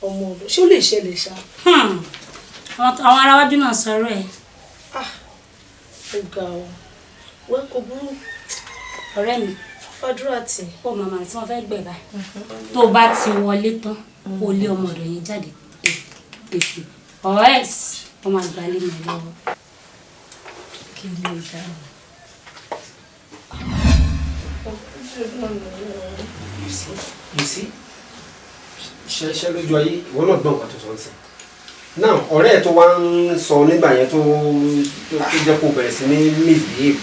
ọmọ ọ̀dọ̀ ṣé ó lè ṣẹlẹ̀ ṣá. àwọn aráwájú náà sọ̀rọ̀ ẹ̀. ó ga ọ wẹ́ kò burú ọ̀rẹ́ mi fàdúrà tì. ó màmá tí wọ́n fẹ́ gbẹ̀ báyìí tó o bá ti wọlé tán o lé ọmọ ọ̀dọ̀ yẹn jáde èsì ọ̀ẹ́s ọmọ àgbálẹ̀ mi lọ́wọ́. kí ló dá you see ṣẹṣẹ lójú ayé ìwọ náà gbọ́n nǹkan tó sọ ń sìn now ọ̀rẹ́ ẹ̀ tó wá ń sọ nígbà yẹn tó jẹ́ kó bẹ̀rẹ̀ sí ní misbehave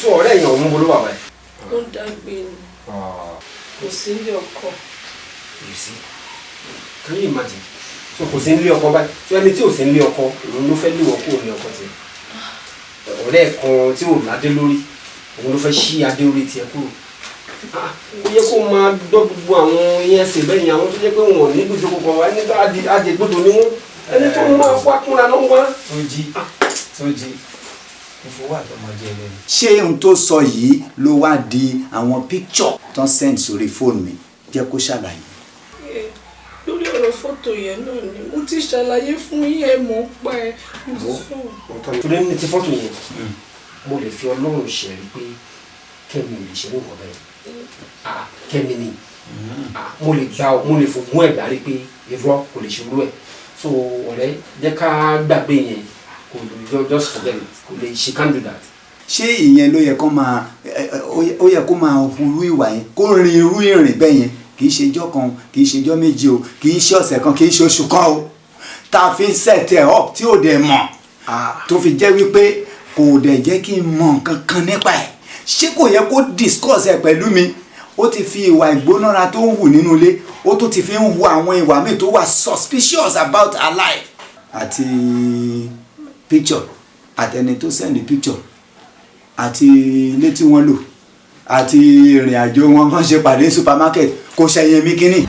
so ọ̀rẹ́ yẹn òun bolówó àbáyé. ó ń dàgbé ni kò sí ilé ọkọ. you see can you imagine so kò sí nílé ọkọ báyìí so ẹni tí ò sí nílé ọkọ òun ló fẹ́ léwọ́ kúrò ní ọkọ tiẹ̀ ọ̀rẹ́ ẹ̀ kan tí ò ládé lórí òun ló fẹ́ ṣí adé orí tiẹ̀ kúrò ó yẹ kó máa gbọ́ gbogbo àwọn yẹn ṣe bẹ́ẹ̀ yẹn àwọn tó jẹ́ pé wọn ò ní gbèdéko kan wá nígbà àjẹgbodò ni wọn ẹni tó máa wá kúnra ló ń wá. tó jí ìfowó àtọmọdé ẹlẹ́ni. ṣé ohun tó sọ yìí ló wá di àwọn picture tó ń send sórí fóònù mi jẹ́ kó ṣàlàyé. lórí ọ̀rọ̀ fọ́tò yẹn náà ni mo ti ṣàlàyé fún yín ẹ mọ̀ pa ẹ. torí ní ti fọ́tò yẹn mo lè fi ọlọ́run ṣẹ̀rí pé kẹ́mi ò lè ṣe nǹkan bẹ́ẹ̀ kẹ́mi ni mo lè fògùn ẹ̀gbá rí pé irọ́ kò lè ṣòro ẹ̀ so ọ̀rẹ́ jẹ́ ká gbàgbé yẹn kò lè just forget it kò lè she can't do that. ṣé ìyẹn ló yẹ kó máa ó yẹ kó máa hurú ìwà yẹn kó rin irú ìrìn bẹ́ẹ̀ yẹn kì í ṣe ijọ́ kan kì í ṣe ijọ́ méje o kì í ṣe ọ̀sẹ̀ kan kì í ṣe oṣù kan o tá a fi ń set ẹ̀ up tí ò dẹ̀ mọ̀ tó fi jẹ́ wípé kò dẹ̀ jẹ́ kí n mọ̀ nǹkan kan nípa ẹ̀ ṣé kò yẹ kó discuss ẹ̀ pẹ̀lú mi ó ti fi ìwà ìgbónára tó ń hù nínú ilé ó tó ti fi ń hu àwọn ìwà míì tó wà suspicious about her life. àti picture àtẹni tó send picture àti ilé tí wọ́n lò àti ìrìn àjò wọn bọ́n ṣe pàdé supermarket kò ṣẹ̀yìn mi kínní.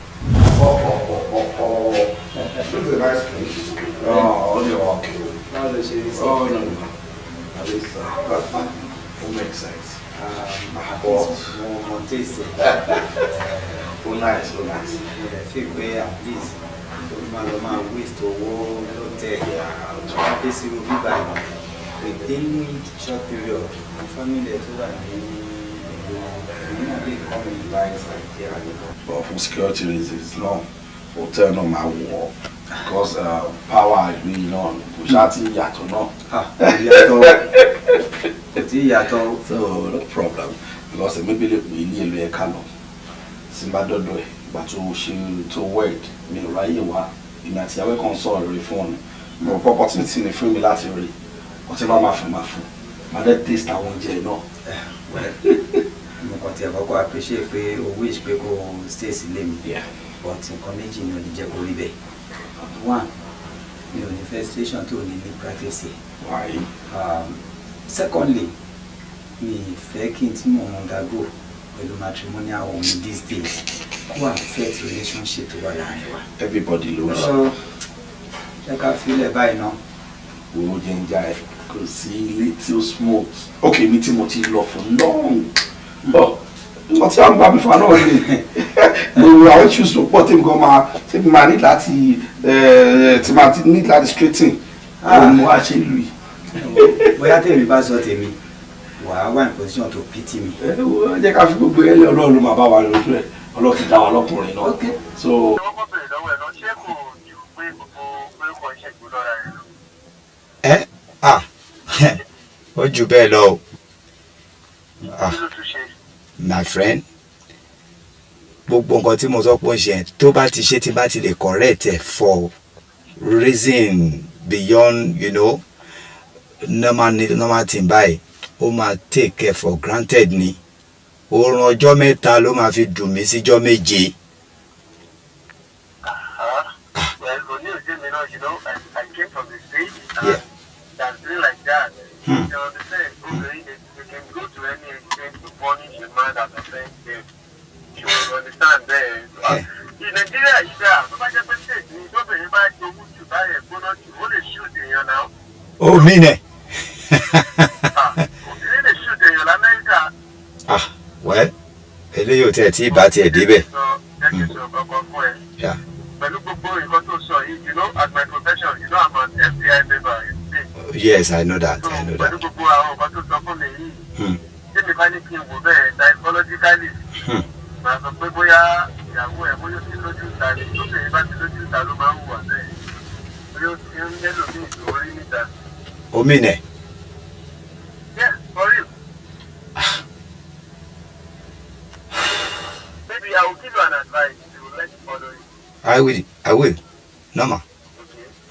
Nice. Feel pé at least tó máa lọ máa waste owó lọ́tẹ̀ àti sí orí báyìí within short period family ẹ̀ tó wà ní ìlú náà lè kọ́ mi báyìí ṣàkíyà àgbẹ̀kọ́. But for security reasons no hotel náà máa wọ̀ because power ìlú náà kò ṣáà ti yàtọ̀ náà. kò tí yàtọ̀. So no problem because maybe lè pè ní ìlú ẹ̀ka lọ tí bá dọ́dọ̀ ẹ̀ ìgbà tó ṣe tó wed mi ò ráyè wá èmi àti ìyàwó kan sọ̀rọ̀ lórí fóònù mo rò opportunity ni fún mi láti rí ọtí bá máa fún máa dẹ́ taste àwọn oúnjẹ náà. mo kàn ti àkọ́kọ́ appreciate pé o wish pé kò stay sílé mi but nǹkan méjì ni ò ní jẹ́ kó rí bẹ́ẹ̀. One, mi ò ní fẹ́ station tó ní privacy. Why? Secondly, mi fẹ́ kí n tí mò ń gago pẹ̀lú matrimonial home these days kó affect relationship tó wà láàrin wa. Everybody ló ṣe ká filẹ̀ báyìí náà. owó jẹ́ ń já ẹ̀ kò sí ilé tí ó smooth. Ok, mi tí mo ti lọ fún long. Nǹkan tí wọ́n ń bá mi fa náà ni mo àwọn issues tó pọ̀ tí mi máa ní láti ní láti straighten mo wá ṣe lù yìí. Bóyá tèmi bá sọ tèmi wàá wà ní position tó pity mi. Jẹ́ ká fi gbogbo ẹlẹ́ Ọlọ́run ló máa bá wa lójú ẹ̀ Ọlọ́run ti dá wa lọ́kùnrin náà. So. Ó jù bẹ́ẹ̀ lọ o. My friend, gbogbo nǹkan tí mo sọ pé ó ń ṣe tó bá ti ṣe tí bá ti lè correct ẹ̀ for reason beyond normal thing báyìí ó máa take care for granted ni oorun ọjọ́ mẹ́ta ló máa fi dùn mí síjọ́ méje. Well, only you know, I came from the street. That's really like that. You understand? They can go to any extent to punish a man that offends them. You understand there? In Nigeria, nobody says nobody buy the wood to buy a bonus. You only shoot in your now. Oh, mean They shoot in your America. Well, eléyìí ò tẹ̀ tí bá tiẹ̀ débẹ̀. Yeah. You know, as my profession, you know, I'm an FBI member. Yes, I know that. I know that. Psychologically, Omine. Yeah, for real. Maybe I will give you an advice. You will let me follow it. I will. Normal.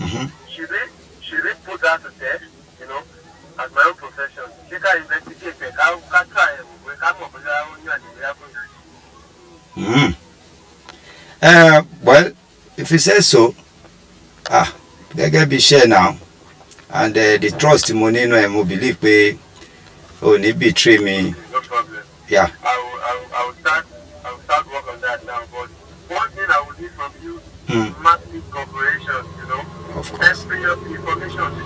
Okay. Should they put that to test, you know, as my own profession? They can investigate it. How can try it? We can move well, if you say so, they get be share now, and the trust money no emo believe pé o ní betray me. No problem. Yeah. I will start work on that now. But one thing I will need from you, massive cooperation, you know. Of course. Every information you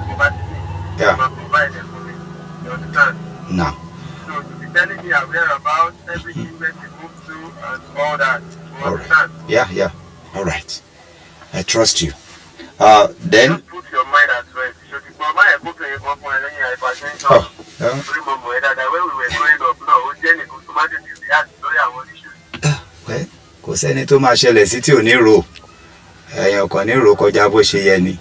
provide me. Yeah. You must provide them for me. You understand? No. So you be telling me aware about everything that you move through and all that. You understand? Right. Yeah. All right. I trust you. Then. Just put your mind at rest. So the my book is up when I hypertension. Remember that when we were growing up, no, Jenny could imagine the ask lawyer one issue. Well, kò sẹ́ni tó máa ṣẹlẹ̀ sí tí ò ní rò. Èèyàn kan ní rò kọjá bó ṣe yẹ ni.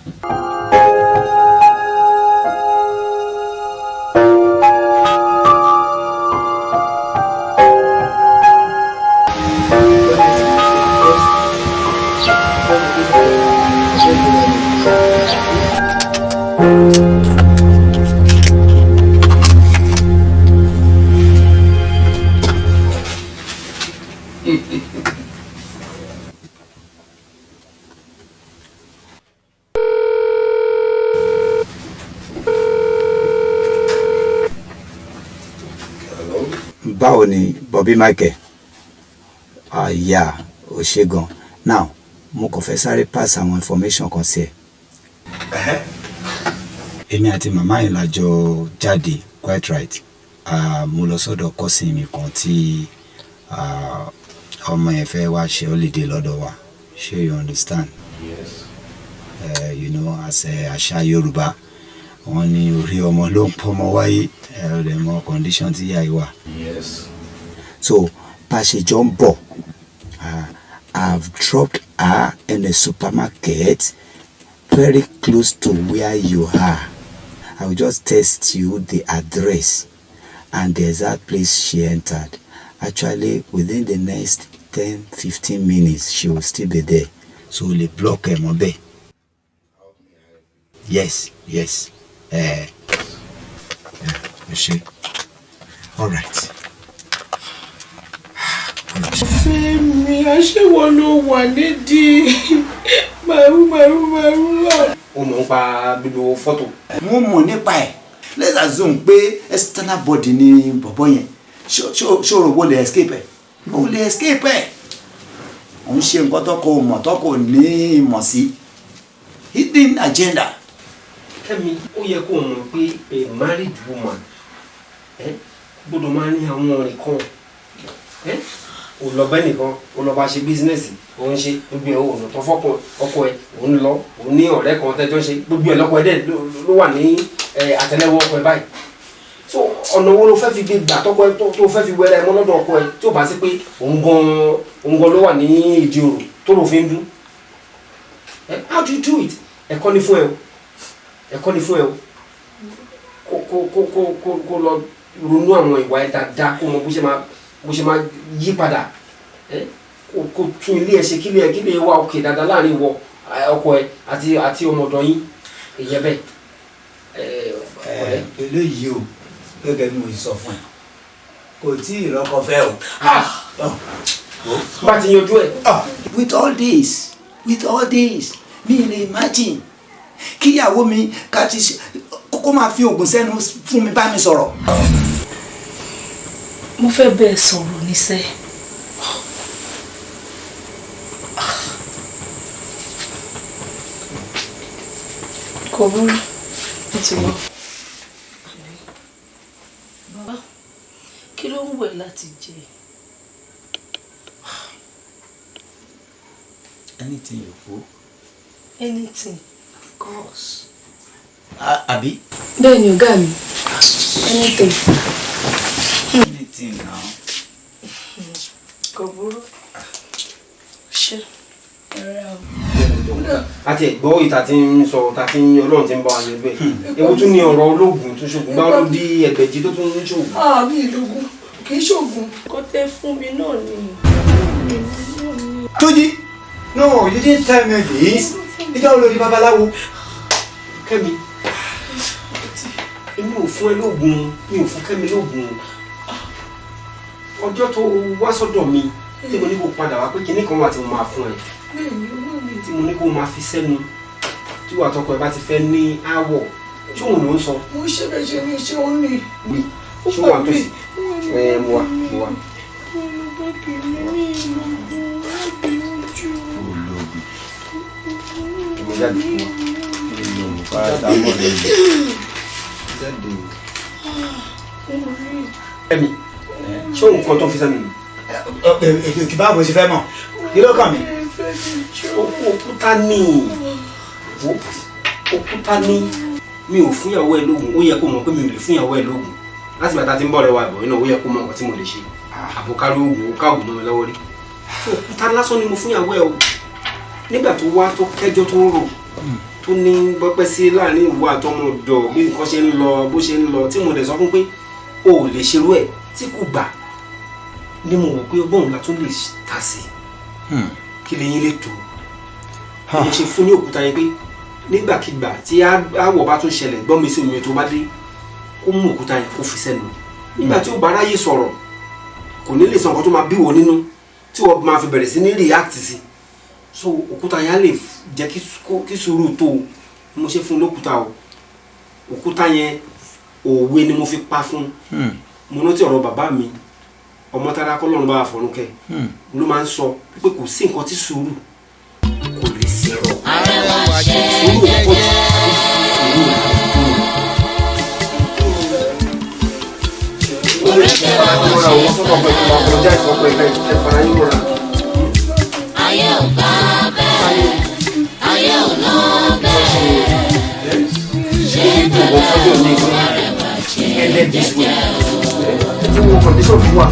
Báwo ni Bobby Michael? Yeah, ó ṣé gan. Now, mo kàn fẹ́ sáré pass àwọn information kan sí ẹ. Èmi àti màmá yìí la jọ jáde, quite right. Mo lọ sọ́dọ̀ cousin mi kan tí ọmọ yẹn fẹ́ wá ṣe holiday lọ́dọ̀ wa. Sure you understand? Yes. You know, as àṣà Yoruba, wọ́n ní orí ọmọ ló ń pọ́mọ wáyé. The more condition tí yà wà. Yes. So, Pashe Jumbo, I've dropped her in a supermarket very close to where you are. I will just text you the address and the exact place she entered. Actually, within the next 10-15 minutes, she will still be there. So, le block her mobe. Yes. All right. Fẹ́mi, aṣẹ́wó ló wà nídìí màrú. Ó mọ̀ nípa gbogbo fọ́tò. Mo mọ̀ nípa ẹ̀. Let's assume pé external body ni bọ̀bọ̀ yẹn. Ṣòro wo lè escape ẹ̀? Wo lè escape ẹ̀? Òun ṣe nǹkan tọ́kọ mọ̀ tọ́kọ ní ìmọ̀ sí. Hidden agenda. Kẹ́mi, ó yẹ kó mọ̀ pé a married woman gbọ́dọ̀ máa ní àwọn ọ̀rẹ́ kan. Ó lọ bẹ́ẹ̀ nìkan, ó lọ bá ṣe bísínẹ́sì, ó ń ṣe gbogbo ẹ̀ òun tó fọ́kọ ọkọ ẹ̀, òun lọ, òun ní ọ̀rẹ́ kan tẹ́jọ́ ṣe gbogbo ẹ̀ lọ́kọ ẹ̀ dẹ̀ ló wà ní àtẹ́lẹwọ́ ọkọ ẹ̀ báyìí. So ọ̀nà wo ló fẹ́ fi gbé gbà tọ́kọ ẹ̀ tó fẹ́ fi wẹ́rẹ́ ẹ̀ mọ́ lọ́dọ̀ ọkọ ẹ̀ tí ò bá sí pé òun gan ló wà ní ìdí òrò tó lò fi ń dún. How do you do it? Ẹ̀kọ́ ni fún ẹ o. Kó lọ ronú àwọn ìwà ẹ̀ dáadáa kó mọ bó ṣe máa yí padà kó tún ilé ẹ̀ ṣe kí lè wá òkè dáadáa láàrin ìwọ ọkọ ẹ̀ àti ọmọdọ̀ yín ìyẹn bẹ́ẹ̀. Eléyìí o gẹ́gẹ́ bí mo sọ fún ẹ kò tí ì rọ́kọ fẹ́ o. Bá ti yanjú ẹ̀. With all this mi lè imagine kíyàwó mi ká ti kó máa fi oògùn sẹ́nu fún mi bá mi sọ̀rọ̀. Mo fẹ́ bẹ́ẹ̀ sọ̀rọ̀ níṣẹ́. Kò burú, ó ti wọ́. Bàbá, kí ló ń wẹ̀ láti jẹ? Anything you go. Anything. Of course. Àbí? Bẹ́ẹ̀ ni ọ̀gá mi. Anything. Anything now. Kò burú. Ṣé. Àti ẹ̀gbọ́ ìta tí ń sọ ta tí Ọlọ́run ti ń bá wa yẹn bẹ́ẹ̀. Ewu tún ní ọ̀rọ̀ ológun tó ṣògùn báwo ló di ẹgbẹ̀jì tó tún ń ṣògùn. Mi ìlógún kì í ṣògùn. Kò tẹ́ fún mi náà ni. Tójí, no, you didn't tell me this. Ìjọ́ olórí babaláwo. Kẹ́mi, èmi ò fún ẹ lóògùn, mi ò fún Kẹ́mi lóògùn. Ọjọ́ tó wá sọ́dọ̀ mi tí mo ní kó padà wá pé kinní kan wà tí mo máa fún ẹ. Tí mo ní kó máa fi sẹ́nu tí wàá tọkọ ẹ bá ti fẹ́ ní áwọ̀ tí òun ló ń sọ. Mo ṣe bẹ́ẹ̀ ṣe ní iṣẹ́ òun ni. Ṣé wàá tó sí? Mo wà. Ẹ̀mí, ṣé òun kan tó fi sẹ́nu ni? Kì bá mo ṣe fẹ́ mọ̀, kí ló kàn mí? Òkúta ní mi ò fún ìyàwó ẹ lóògùn, ó yẹ kó mọ̀ pé mi ò lè fún ìyàwó ẹ lóògùn. Láti bàtà tí ń bọ̀ rẹwà ìbọ̀ náà ó yẹ kó mọ̀ nǹkan tí mo lè ṣe. Àbúkárí oògùn ó káàgùn náà lọ́wọ́ rí. Òkúta lásán ni mo fún ìyàwó ẹ o. Nígbà tó wá tó kẹ́jọ́ tó ń rò tó ní gbọ́pẹ́ sí láàrin ìwọ àtọmọ ọ̀dọ̀ bí nǹkan ṣe ń lọ bó ṣe ń lọ tí mo dẹ̀ sọ fún pé o ò lè ṣerú ẹ̀ tí kò gbà ni mo wò pé ọgbọ́n la tún lè ta sí kí lè yín lè tó mo ṣe fún ní òkúta yẹn pé nígbàkigbà tí àwọ̀ bá tún ṣẹlẹ̀ gbọ́n mi sí omi tó bá dé kó mú òkúta yẹn kó fi sẹ́nu nígbà tí ó bá ráyè sọ̀rọ̀ kò ní lè sọ nǹkan tó máa bí wo nínú tí wọ́n máa fi bẹ̀rẹ̀ sí ní react sí so òkúta yẹn á lè jẹ́ kí sùúrù tó mo ṣe fún lókúta o òkúta yẹn òwe ni mo fi pa fún mo rántí ọ̀rọ̀ bàbá mi ọmọ tára kọ́lọ́run bá fọ̀rúnkẹ́ ló máa ń sọ pé kò sí nǹkan tí sùúrù kò lè sí ẹ̀rọ sùúrù pọ̀ jù ayé ò bá bẹ́ẹ̀ ayé ò lọ bẹ́ẹ̀ ṣé bẹ́ẹ̀ ni arẹwà ṣe jẹ́jẹ́ o. tí mo kọ̀díṣọ̀ fún wa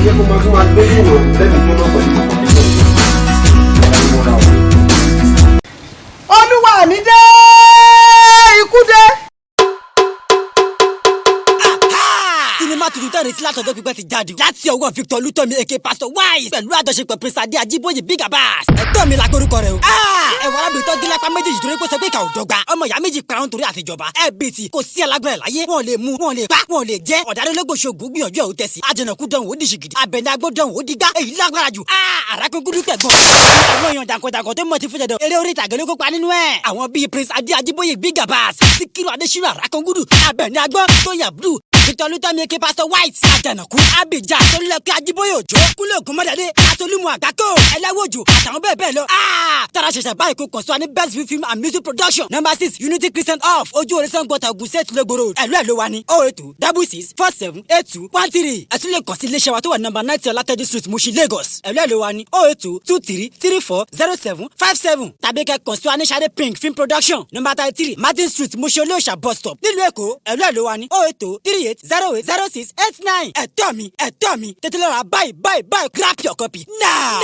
iye kó máa tún máa gbé ìrìn lẹ́nu tó náà pẹ̀lú kọ̀díṣọ̀ Olúwa mi dé ikú dé. Sinimá tuntun tẹ́rẹ̀ sí látọjọ́ pípẹ́ ti jáde láti ọwọ́ Victor Lutomi aka Pastor Wise pẹ̀lú àjọṣepọ̀ Prince Adé Ajíbóyè Big Abass. Ẹ̀tọ́ mi la gbórúkọ rẹ̀ o. Ẹ̀wọ̀n arábìnrin tó dín lápá méjèèjì torí pé sọ pé ìkà ò dọ́gba. Ọmọ ìyá méjì para wọn torí àtijọba. Ẹ̀bìtì kò sí alágbára láyé. Wọ́n lè mú, wọ́n lè pa, wọ́n lè jẹ́. Ọ̀dàdélógbòṣogbo gbìyànjú ẹ̀ ó tẹ̀sí. Àjẹnàkú dánwò ó di ṣìgìdì. Abẹ̀ni agbódánwò ó di gbá. Èyí lágbára jù. Àràkúngúdú pẹ̀gàn. Àwọn èèyàn jàǹkànjàǹkàn tó mọ̀ ti fún jẹ̀dọ̀. Eré orí ìtàgé ló kópa nínú ẹ̀. Àwọn bíi Prince Adé Ajíbóyè Big Abass, Síkírù Adéṣínà Àràkúngúdù, Abẹ̀ni agbọ́n Tóyìn Abdul, Victor Lutomi aka Pastor White, Àjànàkú, Abija, Tolúlọpẹ́ Ajíbóyè Òjó, Kúnlé Ògúnmọ́dádé, Atolúmú Àgbákò, Ẹlẹ́wọ̀jù, àtàwọn bẹ́ẹ̀ bẹ́ẹ̀ lọ. Tara ṣẹ̀ṣẹ̀ báyìí kó kàn sí wa ní Best Film and Music Production number 6 Unity Christian Off Ojú Orí Sangbọ́ta Ògùn State Lagos Road. Ẹ̀lú ló wà ní 08266478213. Ẹ tún lè kàn sí iléeṣẹ́ wa tó wà number 90 Ọlátẹ́jú Street Mushin Lagos. Ẹ̀lú ló wà ní 08223340757. Tàbí kẹ́ kàn sí wa ní Ṣadé Pink Film Production number 33 Martin Street Mushin Olóòṣà bus stop nílùú Èkó. Ẹ̀lú ló wà ní 08238080689. Ẹ̀tọ́ mi tètè lọ́ra báyìí grab your copy now.